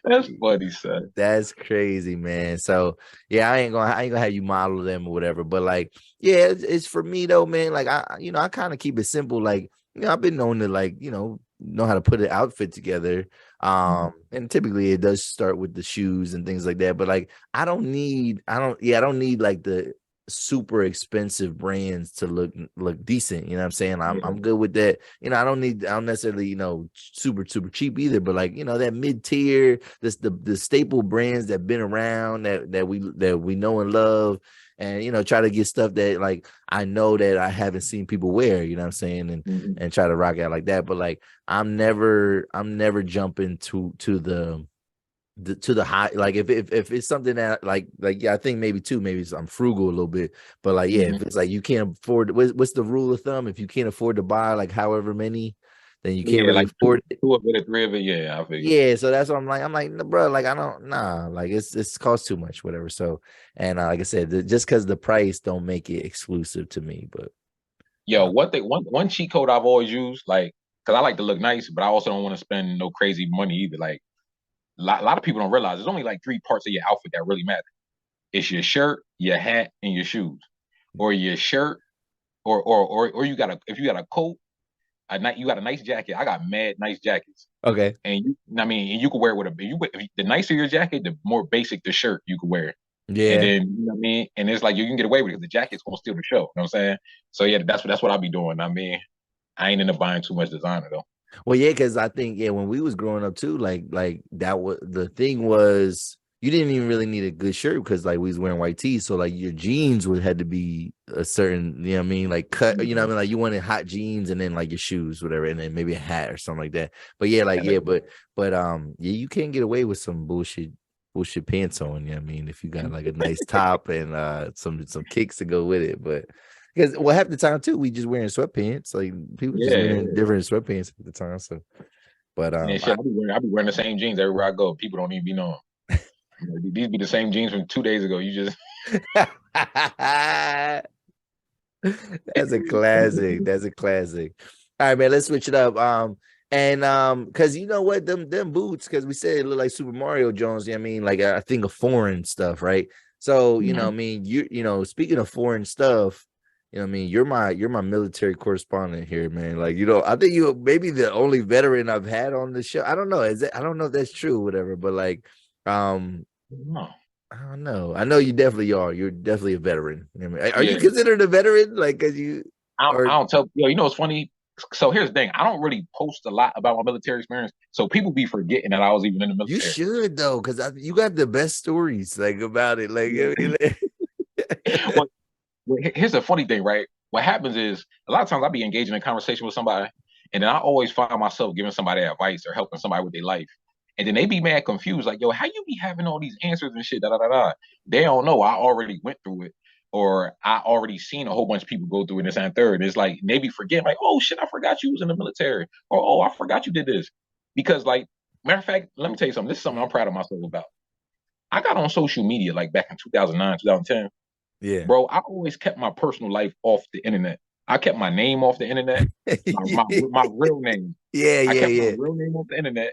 That's funny, son. That's crazy, man. So yeah, I ain't gonna have you model them or whatever. But like, yeah, it's for me though, man. Like I kind of keep it simple. Like, I've been known to like, know how to put an outfit together. And typically it does start with the shoes and things like that. But like, I don't need like the super expensive brands to look decent. You know what I'm saying? I'm good with that. I don't necessarily, super cheap either, but like, that mid-tier, the staple brands that been around that we know and love, and try to get stuff that like I know that I haven't seen people wear, you know what I'm saying, and try to rock out like that. But like I'm never jumping to the to the high, like if it's something that like yeah, I think maybe too, maybe I'm frugal a little bit, but like yeah, if it's like you can't afford, what's the rule of thumb? If you can't afford to buy like however many, then you can't Yeah, really like afford it. two of it or three of it. Yeah, I figure. Yeah, so that's what I'm like, bro, like I don't like it's cost too much, whatever. So and like I said, just because the price don't make it exclusive to me, but Yo, one cheat code I've always used, like, because I like to look nice, but I also don't want to spend no crazy money either. Like, a lot of people don't realize there's only like three parts of your outfit that really matter. It's your shirt, your hat, and your shoes, or your shirt, or you got a if you got a coat, you got a nice jacket. I got mad nice jackets, okay, and I mean, and you can wear it with the nicer your jacket, the more basic the shirt you can wear. And yeah. then you know what I mean, and it's like you can get away with it because the jacket's gonna steal the show. You know what I'm saying? So yeah, that's what I'll be doing. I mean, I ain't into buying too much designer though. Well, yeah, because I think yeah, when we was growing up too, like that was the thing was you didn't even really need a good shirt because like we was wearing white tees, so like your jeans would had to be a certain, you know what I mean, like cut, you know what I mean, like you wanted hot jeans and then like your shoes, whatever, and then maybe a hat or something like that. But yeah, like yeah, but yeah, you can't get away with some bullshit pants on, you know what I mean, if you got like a nice top and some kicks to go with it, but. Because well, half the time too, we just wearing sweatpants. Like people just Yeah, wearing different sweatpants at the time. So, but and shit, I be wearing the same jeans everywhere I go. People don't even be knowing. These be the same jeans from 2 days ago. You just that's a classic. That's a classic. All right, man. Let's switch it up. Because you know what, them boots, because we said it look like Super Mario Jones. You know what I mean, like I think of foreign stuff, right? So you know, I mean, you know, speaking of foreign stuff. You know what I mean? You're my military correspondent here, man. Like, you know, I think you maybe the only veteran I've had on the show. I don't know. I don't know if that's true or whatever, but like no. I don't know. I know you definitely are. You're definitely a veteran. You know what I mean? Are you Yeah. considered a veteran? Like, cause you I or don't tell you know it's funny. So here's the thing. I don't really post a lot about my military experience. So people be forgetting that I was even in the you military. should though, because you got the best stories like about it. Like, I mean, Well, here's the funny thing, right? What happens is a lot of times I'll be engaging in conversation with somebody, and then I always find myself giving somebody advice or helping somebody with their life. And then they be mad confused, like, yo, how you be having all these answers and shit? Da, da, da, da. They don't know I already went through it, or I already seen a whole bunch of people go through it, this and third. And it's like they be forgetting, like, oh shit, I forgot you was in the military, or oh, I forgot you did this. Because, like, matter of fact, let me tell you something. This is something I'm proud of myself about. I got on social media like back in 2009, 2010. yeah. Bro, I always kept my personal life off the internet. I kept my name off the internet, my real name. Yeah, I yeah, kept my yeah. real name off the internet.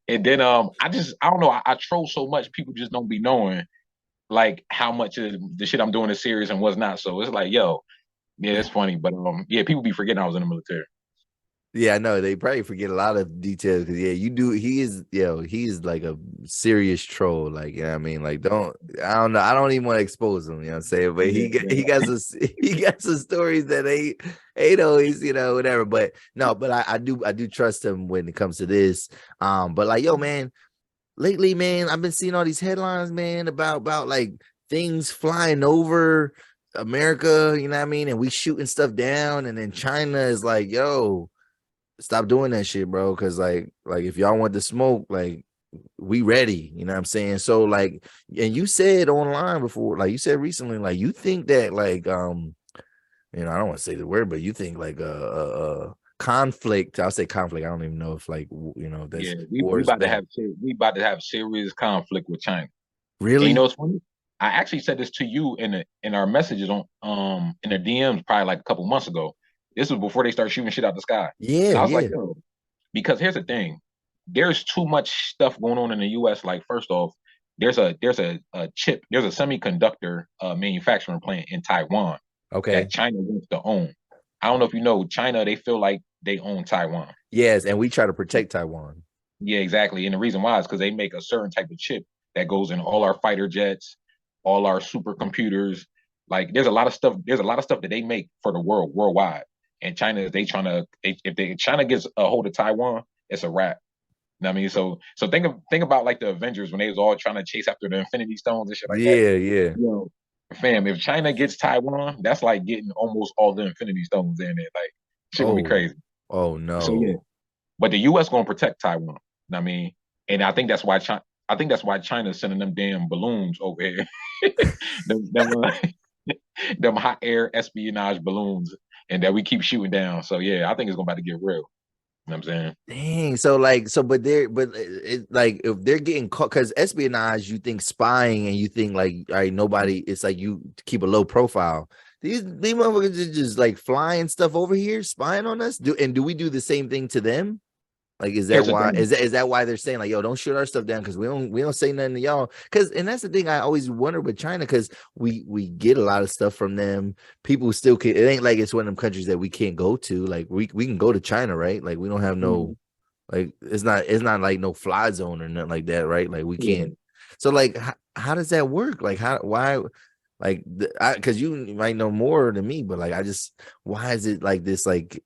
And then I don't know, I troll so much people just don't be knowing like how much of the shit I'm doing is serious and what's not. So it's like, yo, yeah, it's funny. But yeah, people be forgetting I was in the military. Yeah, I know they probably forget a lot of details because yeah, you do. He is, he's like a serious troll. Like, you know what I mean, like, I don't know. I don't even want to expose him. You know what I'm saying? But Yeah, he got some he got some stories that ain't always, you know, whatever. But no, but I do trust him when it comes to this. But like, yo, man, lately, man, I've been seeing all these headlines, man, about like things flying over America. You know what I mean? And we shooting stuff down, and then China is like, yo, stop doing that shit, bro. Cause like if y'all want the smoke, like we ready. You know what I'm saying? So like, and you said online before, like you said recently, like you think that like you know, I don't want to say the word, but you think like conflict. I'll say conflict. I don't even know if like you know yeah. that's We wars about to bad. have we about to have serious conflict with China. And you know Really? what's funny? I actually said this to you in our messages on in the DMs probably like a couple months ago. This was before they started shooting shit out the sky. Yeah, And I was like, yeah. yo, because here's the thing. There's too much stuff going on in the US. Like, first off, there's a chip, there's a semiconductor manufacturing plant in Taiwan that Okay. China wants to own. I don't know if you know, China, they feel like they own Taiwan. Yes, and we try to protect Taiwan. Yeah, exactly. And the reason why is because they make a certain type of chip that goes in all our fighter jets, all our supercomputers. Like, there's a lot of stuff. There's a lot of stuff that they make for the world, worldwide. And China, they trying to. If China gets a hold of Taiwan, it's a wrap. You know what I mean? So think about like the Avengers when they was all trying to chase after the Infinity Stones and shit like that. Yeah, yeah. Yo, fam, if China gets Taiwan, that's like getting almost all the Infinity Stones in it. Like, shit gonna be Oh, crazy. oh So yeah, no. but the U.S. gonna protect Taiwan. You know what I mean, and I think that's why China. I think that's why China's sending them damn balloons over here. them them hot air espionage balloons, and that we keep shooting down. So yeah, I think it's about to get real. You know what I'm saying? Dang. So like, but like if they're getting caught, because espionage, you think spying, and you think like, all right, nobody. It's like you keep a low profile. These motherfuckers are just like flying stuff over here, spying on us. Do we do the same thing to them? Like, is that Here's the why? thing. Is that why they're saying like, yo, don't shoot our stuff down because we don't say nothing to y'all? Because and that's the thing I always wonder with China, because we get a lot of stuff from them. People still can. It ain't like it's one of them countries that we can't go to. Like we can go to China, right? Like we don't have no, like it's not like no fly zone or nothing like that, right? Like we Yeah. can't. So like, how does that work? Like why? Like because you might know more than me, but like why is it like this? Like,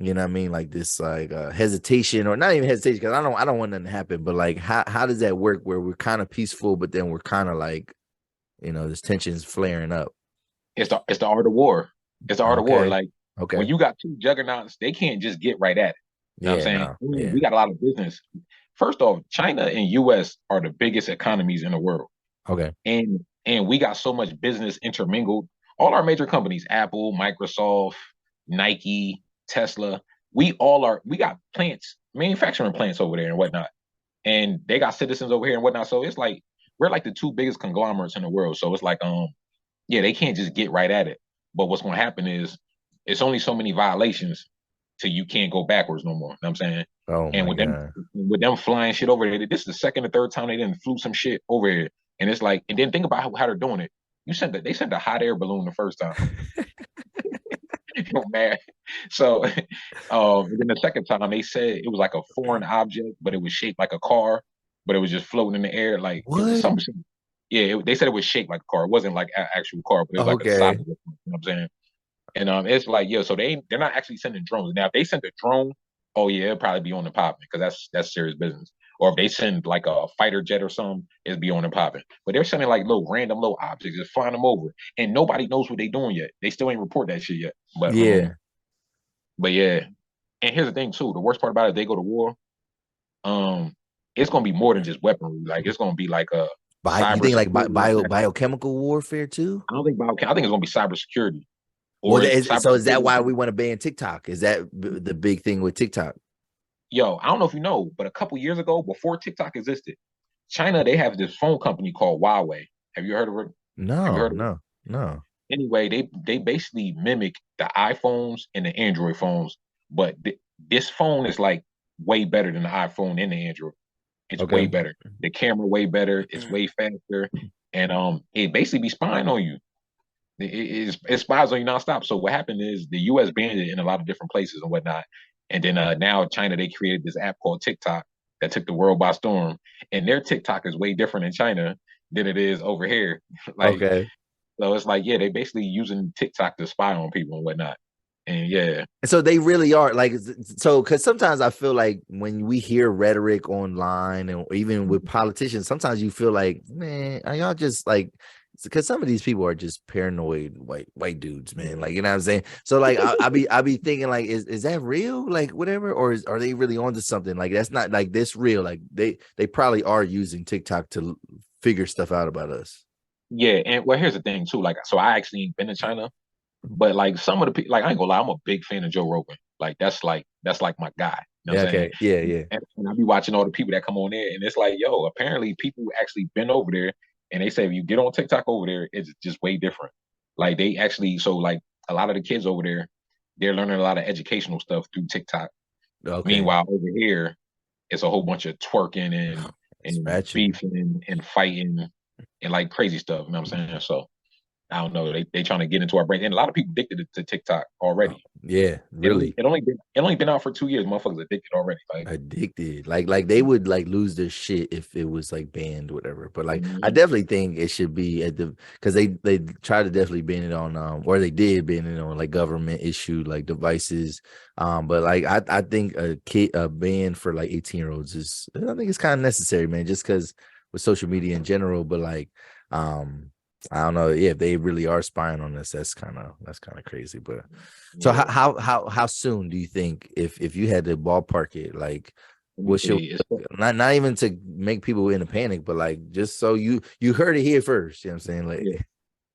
you know what I mean? Like this, like hesitation, or not even hesitation, because I don't want nothing to happen. But like, how does that work? Where we're kind of peaceful, but then we're kind of like, this tension's flaring up. It's the art of war. It's the art of war. Okay. Like when Okay. you got two juggernauts, they can't just get right at it. You know what I'm Yeah. saying? No. Yeah. We got a lot of business. First off, China and US are the biggest economies in the world. Okay. And we got so much business intermingled. All our major companies, Apple, Microsoft, Nike, Tesla, we got plants, manufacturing plants over there and whatnot. And they got citizens over here and whatnot. So it's like we're like the two biggest conglomerates in the world. So it's like yeah, they can't just get right at it. But what's gonna happen is it's only so many violations till you can't go backwards no more. You know what I'm saying? Oh And my God. with them flying shit over there, this is the second or third time they didn't flew some shit over here. And it's like, and then think about how they're doing it. They sent a hot air balloon the first time. Man. So then the second time they said it was like a foreign object, but it was shaped like a car, but it was just floating in the air. Like it was What? something. Yeah, they said it was shaped like a car. It wasn't like an actual car, but it was like a Okay. solid. You know what I'm saying? And it's like, yeah, so they're not actually sending drones. Now, if they sent a drone, oh yeah, it'll probably be on the popping because that's serious business. Or if they send like a fighter jet or something, it'll be on the popping. But they're sending like random little objects, just flying them over, and nobody knows what they're doing yet. They still ain't report that shit yet. Yeah. But yeah. And here's the thing too. The worst part about it, they go to war. Um, it's gonna be more than just weaponry. Like it's gonna be like a You think like cybersecurity attack. biochemical warfare too? I don't think I think it's gonna be cybersecurity Well, or so is that cybersecurity. why we want to ban TikTok? Is that the big thing with TikTok? Yo, I don't know if you know, but a couple years ago, before TikTok existed, China they have this phone company called Huawei. Have you heard of it? Have you No, heard of it? no, no. Anyway, they basically mimic the iPhones and the Android phones, but this phone is like way better than the iPhone and the Android. It's way Okay. better. The camera way better. It's way faster, and it basically be spying on you. It spies on you nonstop. So what happened is the U.S. banned it in a lot of different places and whatnot, and then now China they created this app called TikTok that took the world by storm, and their TikTok is way different in China than it is over here. Like Okay. so, it's like yeah, they basically using TikTok to spy on people and whatnot, and yeah, And so they really are like, so because sometimes I feel like when we hear rhetoric online and even with politicians, sometimes you feel like, man, are y'all just like, because some of these people are just paranoid white dudes, man. Like, you know what I'm saying? So like I be thinking like, is that real? Like whatever, or are they really onto something? Like that's not like this real. Like they probably are using TikTok to figure stuff out about us. yeah, and well, here's the thing too. Like, so I actually ain't been to China. But like some of the people, like I ain't gonna lie, I'm a big fan of Joe Rogan. Like that's like my guy. You know what Yeah. I'm saying? Okay. Yeah. Yeah. And I be watching all the people that come on there, and it's like, yo, apparently people actually been over there, and they say if you get on TikTok over there, it's just way different. Like they actually, so like a lot of the kids over there, they're learning a lot of educational stuff through TikTok. Okay. Meanwhile, over here, it's a whole bunch of twerking It's and ratchet. beefing and fighting and like crazy stuff. You know what I'm saying? So I don't know. They trying to get into our brain, and a lot of people addicted to TikTok already. Yeah. Really. It only been out for 2 years. Motherfuckers addicted already. Like, Addicted, like they would like lose their shit if it was like banned, whatever. But like I mm, definitely think it should be at the, because they try to definitely ban it on or they did ban it on like government issued like devices. But like I think a ban for like 18-year-olds is, I think it's kind of necessary, man, just because with social media in general. But like I don't know, yeah, if they really are spying on us, that's kind of crazy. But so yeah. how soon do you think, if you had to ballpark it, like What should not even to make people in a panic, but like just so you heard it here first. You know what I'm saying? Like, yeah.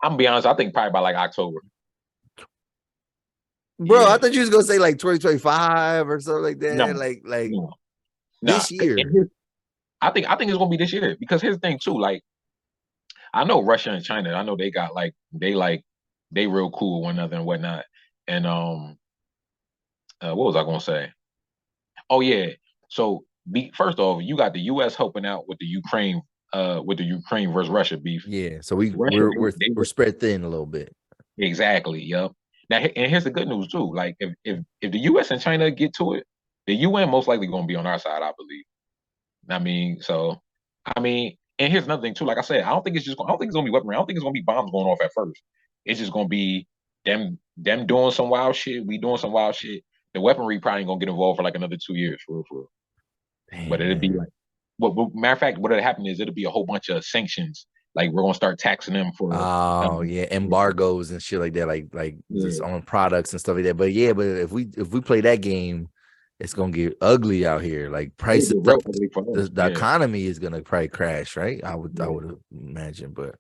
I'm gonna be honest. I think probably by like October. bro, Yeah. I thought you was gonna say like 2025 or something like that. No, Like no, nah. this year. I think it's gonna be this year because here's the thing too. Like I know Russia and China. I know they got they real cool with one another and whatnot. And what was I gonna say? Oh yeah. So first off, you got the U.S. helping out with the Ukraine versus Russia beef. Yeah. So Russia, we're spread thin a little bit. exactly. Yep. Now, and here's the good news too. Like, if the U.S. and China get to it, the UN most likely going to be on our side, I believe. I mean, so I mean, and here's another thing too. Like I said, I don't think it's going to be weaponry. I don't think it's going to be bombs going off at first. It's just going to be them doing some wild shit. We doing some wild shit. The weaponry probably ain't going to get involved for like another 2 years, for real. But Damn, it'd be man. like, matter of fact, what'll happen is it'll be a whole bunch of sanctions. Like we're gonna start taxing them for. Oh yeah, embargoes and shit like that, like just Yeah. on products and stuff like that. But yeah, but if we play that game, it's gonna get ugly out here. Like prices up, the economy is gonna probably crash, right? I would imagine, but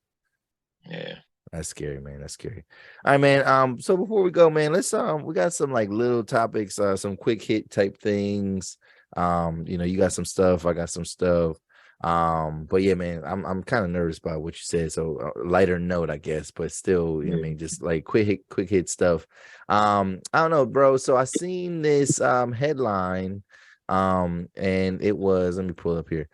yeah, that's scary, man. That's scary. All right, man. So before we go, man, let's we got some like little topics, some quick hit type things. You got some stuff, I got some stuff. But yeah, man, I'm kind of nervous about what you said. So lighter note, I guess, but still, I mean, just like quick hit stuff. I don't know, bro. So I seen this headline, and it was, let me pull up here.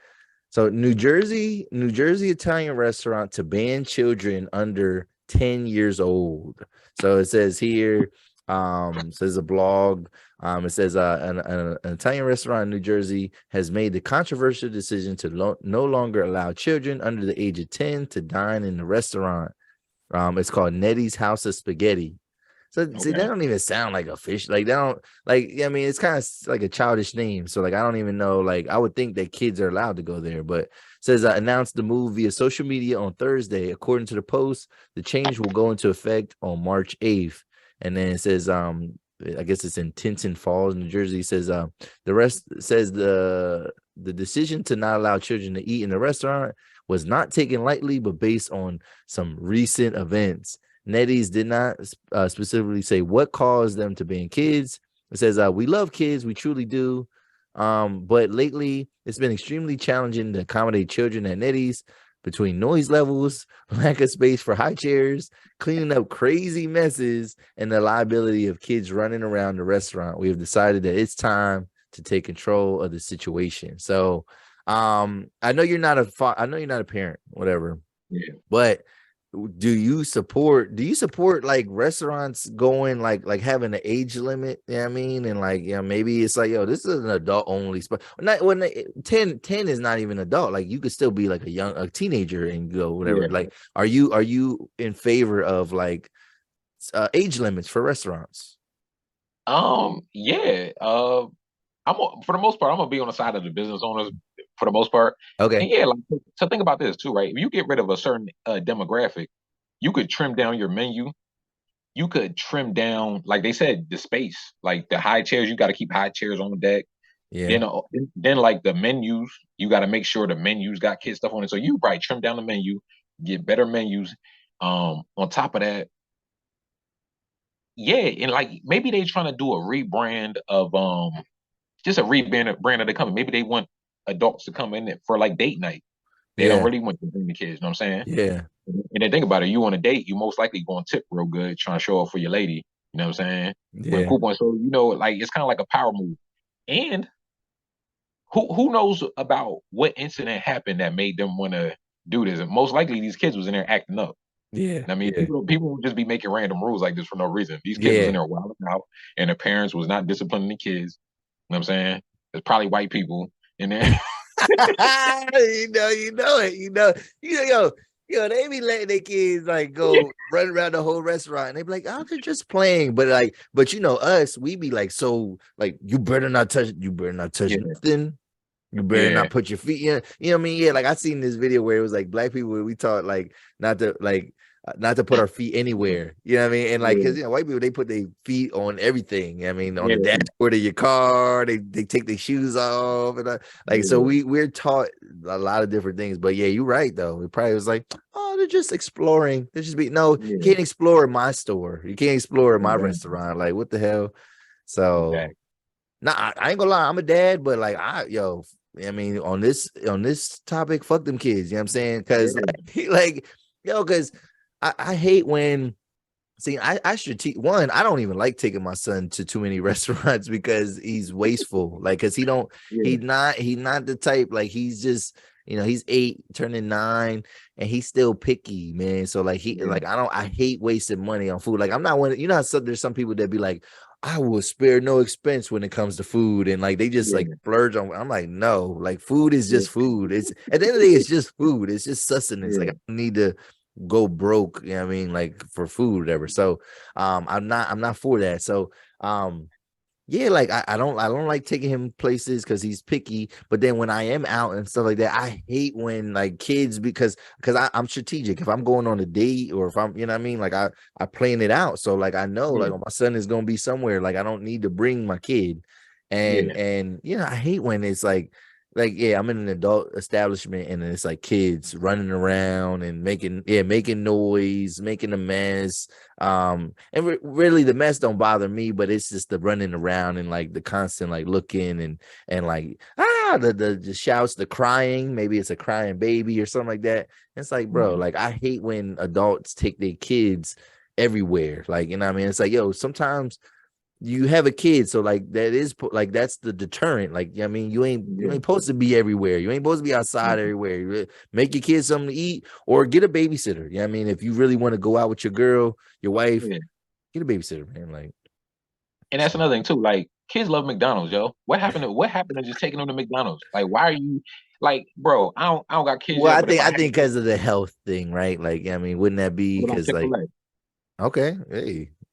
So New Jersey Italian restaurant to ban children under 10 years old. So it says here, says a blog. It says an Italian restaurant in New Jersey has made the controversial decision to no longer allow children under the age of 10 to dine in the restaurant. It's called Nettie's House of Spaghetti. So see, that don't even sound like a fish. Like they don't like. I mean, it's kind of like a childish name. So like, I don't even know. Like, I would think that kids are allowed to go there, but it says announced the move via social media on Thursday. According to the Post, the change will go into effect on March 8th. And then it says, I guess it's in Tinton Falls, New Jersey. It says the rest says the decision to not allow children to eat in the restaurant was not taken lightly, but based on some recent events. Nettie's did not specifically say what caused them to ban kids. It says, we love kids, we truly do. But lately, it's been extremely challenging to accommodate children at Nettie's between noise levels, lack of space for high chairs, cleaning up crazy messes, and the liability of kids running around the restaurant. We have decided that it's time to take control of the situation. So, I know you're not a parent, whatever. Yeah. But do you support like restaurants going like having an age limit? You know what I mean? And like, maybe it's like, this is an adult only spot. Not when 10 is not even adult. Like, you could still be like a teenager and go whatever. Like, are you in favor of like age limits for restaurants? Yeah. For the most part, I'm gonna be on the side of the business owners for the most part. Okay. And yeah, like, so think about this too, right? If you get rid of a certain demographic, you could trim down your menu. You could trim down, like they said, the space, like the high chairs. You got to keep high chairs on deck. Yeah. Then like the menus, you got to make sure the menus got kid stuff on it. So you probably trim down the menu, get better menus. On top of that, yeah, and like maybe they trying to do a rebrand of just a rebrand of the company. Maybe they want adults to come in for like date night. They don't really want to bring the kids. You know what I'm saying? Yeah. And then think about it. You on a date, you most likely going to tip real good, trying to show up for your lady. You know what I'm saying? Yeah. Coupon. So like it's kind of like a power move. And who knows about what incident happened that made them want to do this? And most likely these kids was in there acting up. Yeah. I mean, people would just be making random rules like this for no reason. These kids was in there wilding out, and the parents was not disciplining the kids. You know what I'm saying? There's probably white people in there. you know it. They be letting their kids like go run around the whole restaurant, and they be like, "Oh, they're just playing." But us, we be like, so like, you better not touch nothing. You better not put your feet in. You know what I mean? Yeah, like I seen this video where it was like black people. We taught like not to like not to put our feet anywhere. You know what I mean? And like, Yeah. because white people, they put their feet on everything. I mean, on the Yeah. dashboard of your car, they take their shoes off, and like, so Yeah. we're taught a lot of different things. But yeah, you're right though. It probably was like, oh, they're just exploring. They're just no, you Yeah. can't explore in my store. You can't explore in my Exactly. restaurant. Like, what the hell? So, Exactly. nah, I ain't gonna lie. I'm a dad, but like, I mean, on this topic, fuck them kids. You know what I'm saying? Because Yeah. like, because I hate when. See, I should teach one. I don't even like taking my son to too many restaurants because he's wasteful. Like, cause Yeah. he's not the type. Like, he's just, he's 8, turning 9, and he's still picky, man. So like Yeah. I hate wasting money on food. Like, I'm not one. How there's some people that be like, I will spare no expense when it comes to food, and like they just like Yeah. splurge on. I'm like, no, like food is Yeah. just food. It's at the end of the day, it's just food. It's just sustenance. Like, I Yeah. don't need to go broke, you know what I mean, like for food, whatever. So I'm not for that. So yeah, like I don't like taking him places because he's picky. But then when I am out and stuff like that, I hate when like kids because I'm strategic. If I'm going on a date or if I'm, you know what I mean, like I plan it out. So like I know like Yeah. my son is gonna be somewhere. Like I don't need to bring my kid. And Yeah. I hate when it's like yeah, I'm in an adult establishment and it's like kids running around and making noise, making a mess. And really the mess don't bother me, but it's just the running around and like the constant like looking and like the shouts, the crying. Maybe it's a crying baby or something like that. It's like, bro, Mhm. like I hate when adults take their kids everywhere. Like, you know what I mean? It's like, yo, sometimes you have a kid, so like that is like that's the deterrent. Like, I mean, you ain't Yeah. supposed to be everywhere. You ain't supposed to be outside Mhm. everywhere. Make your kids something to eat or get a babysitter. You know what I mean? If you really want to go out with your girl, your wife, Yeah. get a babysitter, man. Like, And that's so. another thing too. Like kids love McDonald's, yo. What happened to just taking them to McDonald's? Like, why are you like, bro? I don't got kids Well, yet, I but if think I I had think because of the health thing, right? Like, I mean, wouldn't that be what about because like, Chick-fil-A? okay,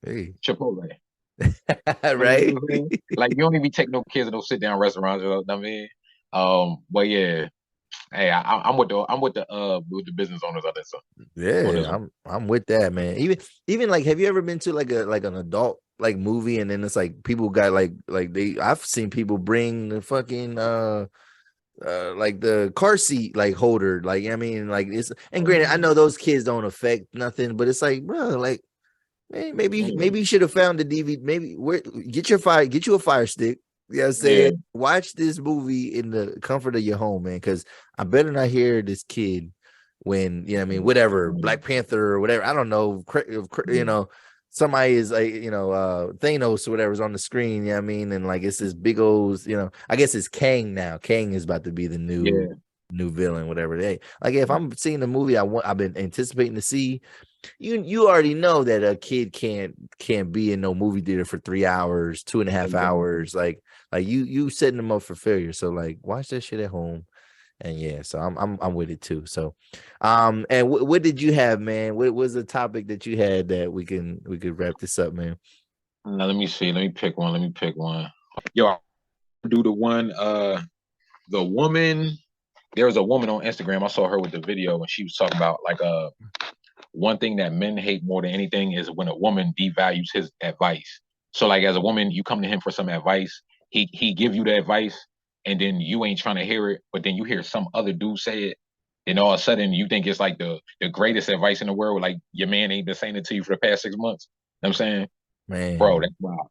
hey, Chipotle. You know right? what I'm saying? Like you don't even take no kids to those sit down restaurants, you know what I mean? But yeah, hey, I'm with the business owners of this on this Yeah, one. I'm with that, man. Even like, have you ever been to like an adult like movie and then it's like people got like I've seen people bring the fucking like the car seat like holder, like, I mean, like it's, and granted I know those kids don't affect nothing, but it's like, bro, like, man, Yeah, maybe you should have found the DVD. Maybe get you a fire stick. You know what I'm yeah, saying? Watch this movie in the comfort of your home, man, because I better not hear this kid when, you know what I mean, whatever, Black Panther or whatever. I don't know, yeah, somebody is like, Thanos or whatever is on the screen, you know what I mean? And like it's this big old, I guess it's Kang now. Kang is about to be the new yeah, villain, whatever. They like if I'm seeing the movie I've been anticipating to see, you already know that a kid can't be in no movie theater for 3 hours, 2.5 hours. exactly. Like you setting them up for failure. So like watch that shit at home. And yeah, so I'm with it too. So and what did you have, man? What was the topic that you had that we could wrap this up, man? Now let me see. Let me pick one. Let me pick one. Yo, I'll do the one. The woman. There was a woman on Instagram. I saw her with the video, and she was talking about like one thing that men hate more than anything is when a woman devalues his advice. So like as a woman, you come to him for some advice, he give you the advice, and then you ain't trying to hear it, but then you hear some other dude say it, then all of a sudden you think it's like the greatest advice in the world. Like your man ain't been saying it to you for the past 6 months. You know what I'm saying, bro, Man, that's wild.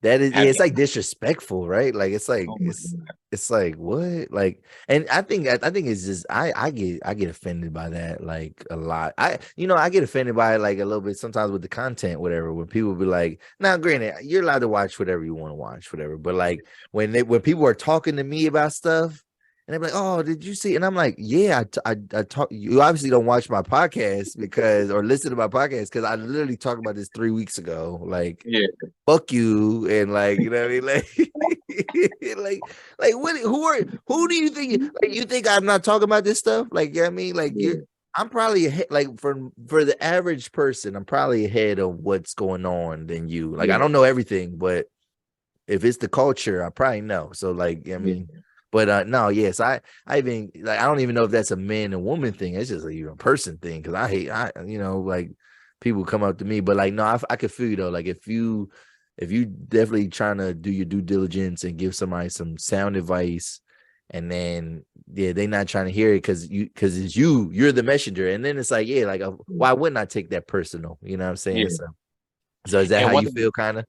that is, yeah, Have it's you? like disrespectful, right? Like it's like Oh my god. it's like what? Like, and I think it's just I get offended by that like a lot. I get offended by it like a little bit sometimes with the content, whatever, when people be like, now granted, you're allowed to watch whatever you want to watch, whatever. But like when people are talking to me about stuff and they're like, "Oh, did you see?" And I'm like, "Yeah, I talk." You obviously don't watch my podcast because or listen to my podcast because I literally talked about this 3 weeks ago. Like, Yeah, fuck you, and like, you know what I mean, like like what, who do you think, like, you think I'm not talking about this stuff, like, you know what I mean, like, yeah, I'm probably ahead, like for the average person I'm probably ahead of what's going on than you, like I yeah, don't know everything, but if it's the culture I probably know, so like, I yeah. mean, But no, yes, I even like I don't even know if that's a man and woman thing. It's just a person thing because like people come up to me, but like no, I could feel you though. Like if you definitely trying to do your due diligence and give somebody some sound advice, and then they not trying to hear it because it's you're the messenger, and then it's like like why wouldn't I take that personal? You know what I'm saying? Yeah. So is that And how one you thing, feel, kind of?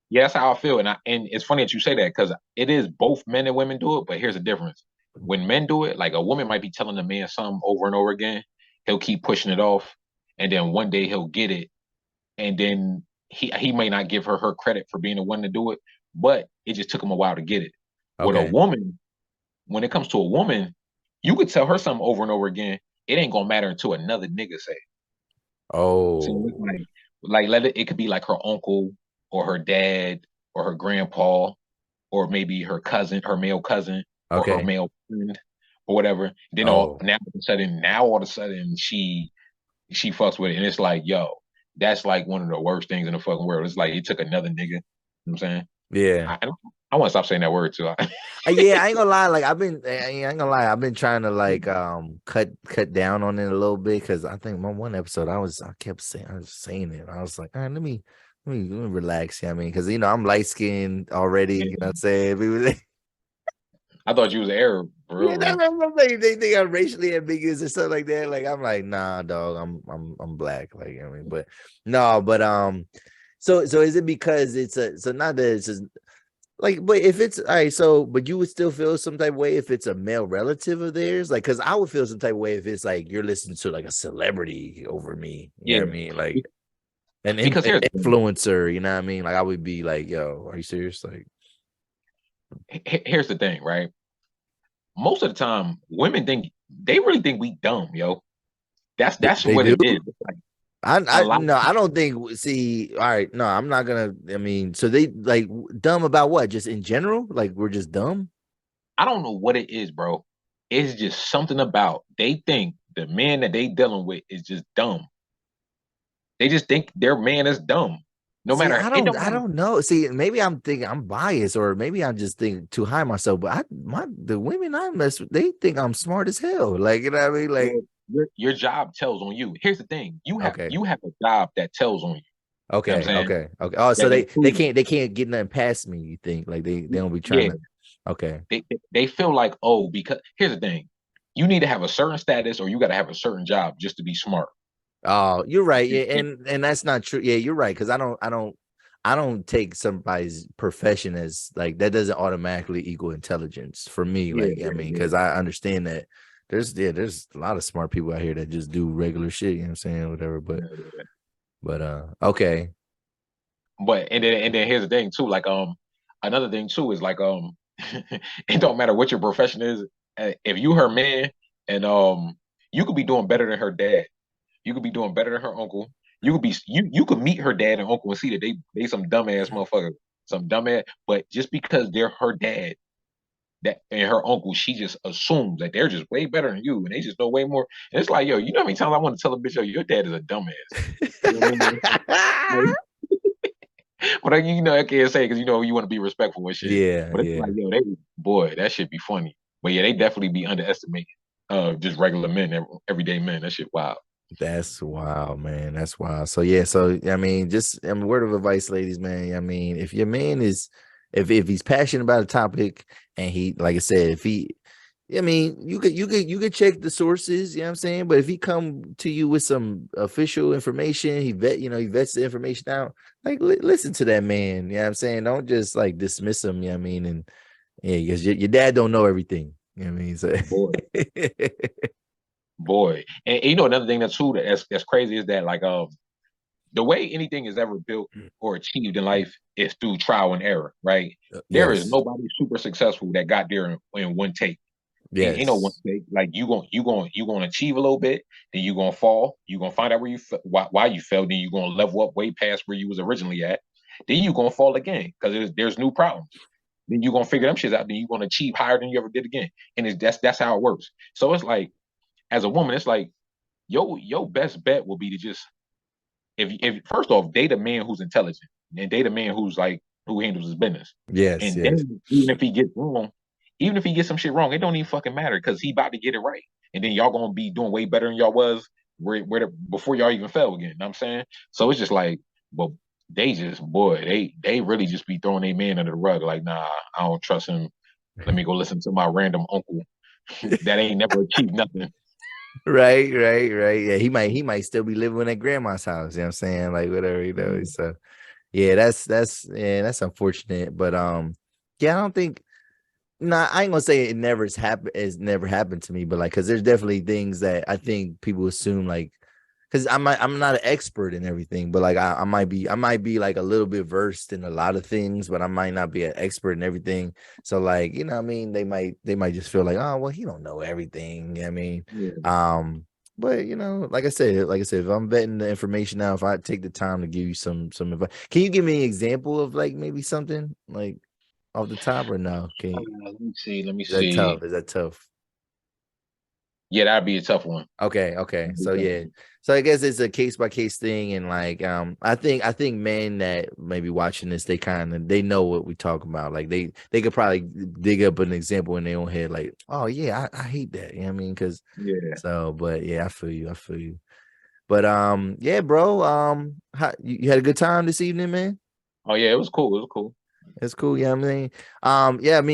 yeah, that's how I feel. And it's funny that you say that because it is both men and women do it, but here's the difference. When men do it, like a woman might be telling a man something over and over again, he'll keep pushing it off, and then one day he'll get it, and then he may not give her credit for being the one to do it, but it just took him a while to get it. With a Okay. woman, when it comes to a woman, you could tell her something over and over again. It ain't gonna matter until another nigga say it. So it's Oh, like let it. It could be like her uncle or her dad or her grandpa or maybe her cousin, her male cousin or her okay. male friend or whatever. Then Oh, all of a sudden she fucks with it, and it's like, yo, that's like one of the worst things in the fucking world. It's like it took another nigga. You know what I'm saying? yeah. I want to stop saying that word too. Yeah, I ain't gonna lie. Like I ain't gonna lie. I've been trying to like cut down on it a little bit because I think my one episode I kept saying I was saying it. I was like, all right, let me relax. Yeah, I mean, because I'm light skinned already. You know what I'm saying? I thought you was Arab, for real, Yeah, that's bro. what I'm saying. They think I'm racially ambiguous or something like that. Like I'm like, nah, dog. I'm black. Like I mean, but no, but so is it because so not that it's just like, but if it's all right, so but you would still feel some type of way if it's a male relative of theirs, like because I would feel some type of way if it's like you're listening to like a celebrity over me. You know Yeah, what I mean? Like because an here's the thing. influencer. You know what I mean? Like I would be like, yo, are you serious? Like Here's the thing, right? Most of the time, women think they really think we dumb, yo. That's they what do. it is. Like a I lot. no, I don't think. See, all right, no, I'm not gonna. I mean, so they like dumb about what? Just in general, like we're just dumb. I don't know what it is, bro. It's just something about they think the man that they dealing with is just dumb. They just think their man is dumb. No See, matter it don't I matter. don't know. See, maybe I'm thinking I'm biased, or maybe I'm just thinking too high myself. But the women I mess with, they think I'm smart as hell. Like you know what I mean? Like Well, your job tells on you. Here's the thing: okay, you have a job that tells on you. You know what I'm okay, saying? okay, okay. Oh, so That proves they can't get nothing past me. You think like they don't be trying yeah. to? Okay. They feel like, oh, because here's the thing: you need to have a certain status or you got to have a certain job just to be smart. Oh, you're right. Yeah, And- and that's not true. Yeah, you're right. Because I don't take somebody's profession as like that doesn't automatically equal intelligence for me. yeah, Like I mean, because I understand that there's a lot of smart people out here that just do regular shit. You know what I'm saying? Whatever. yeah. But okay. But and then here's the thing too, like another thing too is like it don't matter what your profession is. If you her man and you could be doing better than her dad. You could be doing better than her uncle. You could meet her dad and uncle and see that they some dumbass motherfuckers, some dumbass. But just because they're her dad that and her uncle, she just assumes that they're just way better than you and they just know way more. And it's like, yo, you know how many times I want to tell a bitch, yo, your dad is a dumbass. You know what I mean? But I can't say because you want to be respectful and shit. Yeah, But it's like, yeah. yo, boy, that should be funny. But yeah, they definitely be underestimating just regular men, everyday men. That shit wild. That's wild, man. That's wild. So yeah, so I mean, just word of advice, ladies, man. I mean, if your man is if he's passionate about a topic and he, like I said, if he I mean, you could check the sources, you know what I'm saying? But if he come to you with some official information, he vets the information out, like listen to that man, you know what I'm saying? Don't just like dismiss him, you know what I mean? And yeah, because your dad don't know everything. You know what I mean? So Boy, boy. And you know another thing that's crazy is that like the way anything is ever built or achieved in life is through trial and error, right? There is yes. nobody super successful that got there in one take. Ain't no one Yes. take. Like you gonna achieve a little bit, then you gonna fall. You gonna find out why you fell. Then you gonna level up way past where you was originally at. Then you gonna fall again because there's new problems. Then you gonna figure them shits out. Then you gonna achieve higher than you ever did again. And that's how it works. So it's like as a woman, it's like your best bet will be to just if first off date a man who's intelligent and date a man who's like who handles his business. Yes, And yes. then even if he gets wrong, even if he gets some shit wrong, it don't even fucking matter because he about to get it right. And then y'all gonna be doing way better than y'all was before y'all even fell again. You know what I'm saying? So it's just like, but they just, boy, they really just be throwing their man under the rug. Like, nah, I don't trust him. Let me go listen to my random uncle that ain't never achieved nothing. Right. Yeah, he might still be living at grandma's house. You know what I'm saying? Like whatever, you know. So yeah, that's unfortunate. But yeah, I don't think. Nah, I ain't gonna say it never happened. It's never happened to me, but like, cause there's definitely things that I think people assume, like, cause I'm not an expert in everything, but like I might be like a little bit versed in a lot of things, but I might not be an expert in everything. So like, you know what I mean? They might just feel like, oh well, he don't know everything. You know what I mean, but you know, like I said, if I'm vetting the information out, if I take the time to give you some advice, can you give me an example of like maybe something like off the top or no? Can you? Let me see. Let me Is that see. tough? Is that tough? Yeah, that'd be a tough one. Okay. So yeah. So I guess it's a case by case thing, and like I think men that may be watching this, they know what we talk about. Like they could probably dig up an example in their own head, like, oh yeah, I hate that. You know what I mean? Because but yeah, I feel you. But yeah, bro. You had a good time this evening, man? Oh yeah, it was cool. It was cool. It's cool, yeah. I mean,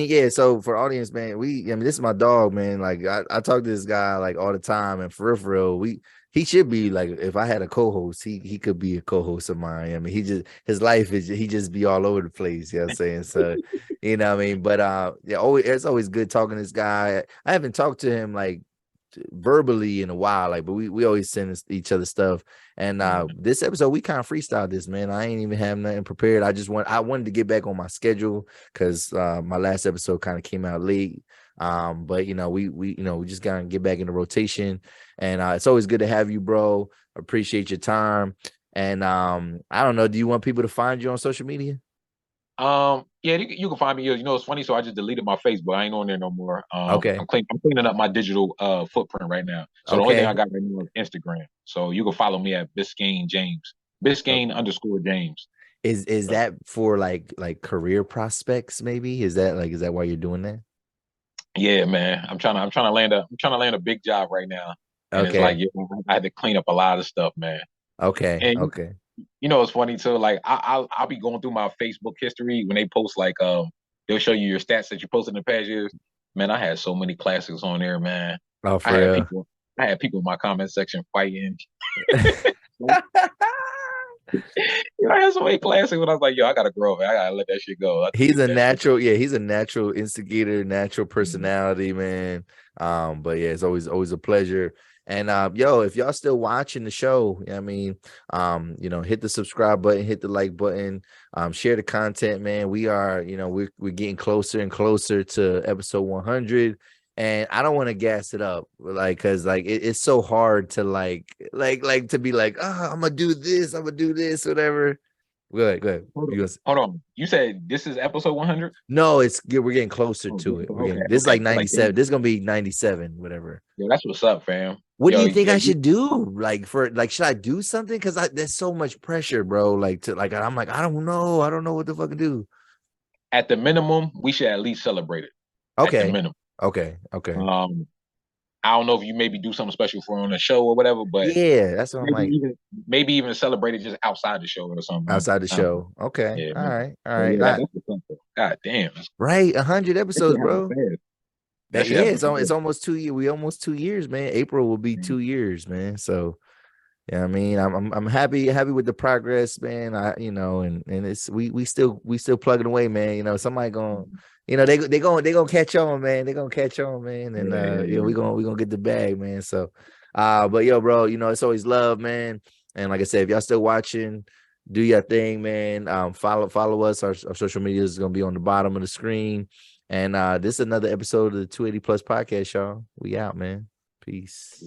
yeah. So for audience, man, this is my dog, man. Like I talk to this guy like all the time, and for real, he should be like, if I had a co-host, he could be a co-host of mine. I mean, his life is he just be all over the place. You know what I'm saying? So, you know what I mean. But yeah, it's always good talking to this guy. I haven't talked to him like verbally in a while, like, but we always send each other stuff. And this episode we kind of freestyled this, man. I ain't even have nothing prepared. I wanted to get back on my schedule because my last episode kind of came out late. But you know, we just gotta get back in the rotation. And it's always good to have you, bro. Appreciate your time. And I don't know, do you want people to find you on social media? Yeah, you can find me. You know, it's funny. So I just deleted my Facebook. I ain't on there no more. Okay. I'm cleaning up my digital footprint right now. So the only thing I got right now is Instagram. So you can follow me at Biscayne James, Biscayne_James. Is that for like career prospects? Maybe is that why you're doing that? Yeah, man. I'm trying to land a big job right now, and it's like, Okay. I had to clean up a lot of stuff, man. Okay. And you know, it's funny too. Like I'll be going through my Facebook history when they post like they'll show you your stats that you posted in the past years. Man, I had so many classics on there, man. Oh, I for had real. people I had people in my comment section fighting. You know, I had so many classics when I was like, yo, I gotta grow up, man. I gotta let that shit go. I He's a deleted that shit. natural, yeah, he's a natural instigator, natural personality, man. But yeah, it's always a pleasure. And yo, if y'all still watching the show, I mean, hit the subscribe button, hit the like button, share the content, man. We are, we're getting closer and closer to episode 100. And I don't want to gas it up, like, cause like it's so hard to like to be like, I'm gonna do this, whatever. Go ahead. Hold on. You said this is episode 100? No, we're getting closer to it. This is like Okay. 97. This is gonna be 97, whatever. Yo, that's what's up, fam. What do Yo, you think yeah, I should do? Like should I do something? Because there's so much pressure, bro. I'm like, I don't know what to fucking do. at the minimum, we should at least celebrate it. At the Okay. minimum. Okay. I don't know if you maybe do something special for on the show or whatever, but Yeah, that's what I'm like. Maybe even celebrate it just outside the show or something. Outside the show. Okay. Yeah, All right. but yeah, that's the fun stuff. God damn, Right. 100 that shit episodes, happened bro. fast. That shit Yeah, happened it's fast. almost 2 years. We almost 2 years, man. April will be 2 years, man. So yeah, I mean, I'm happy with the progress, man. And it's we still plugging away, man. Somebody gonna, they gonna catch on, man. They gonna catch on, man. And we gonna get the bag, man. So, but yo, bro, it's always love, man. And like I said, if y'all still watching, do your thing, man. Follow us. Our social media is gonna be on the bottom of the screen. And this is another episode of the 280 Plus podcast, y'all. We out, man. Peace.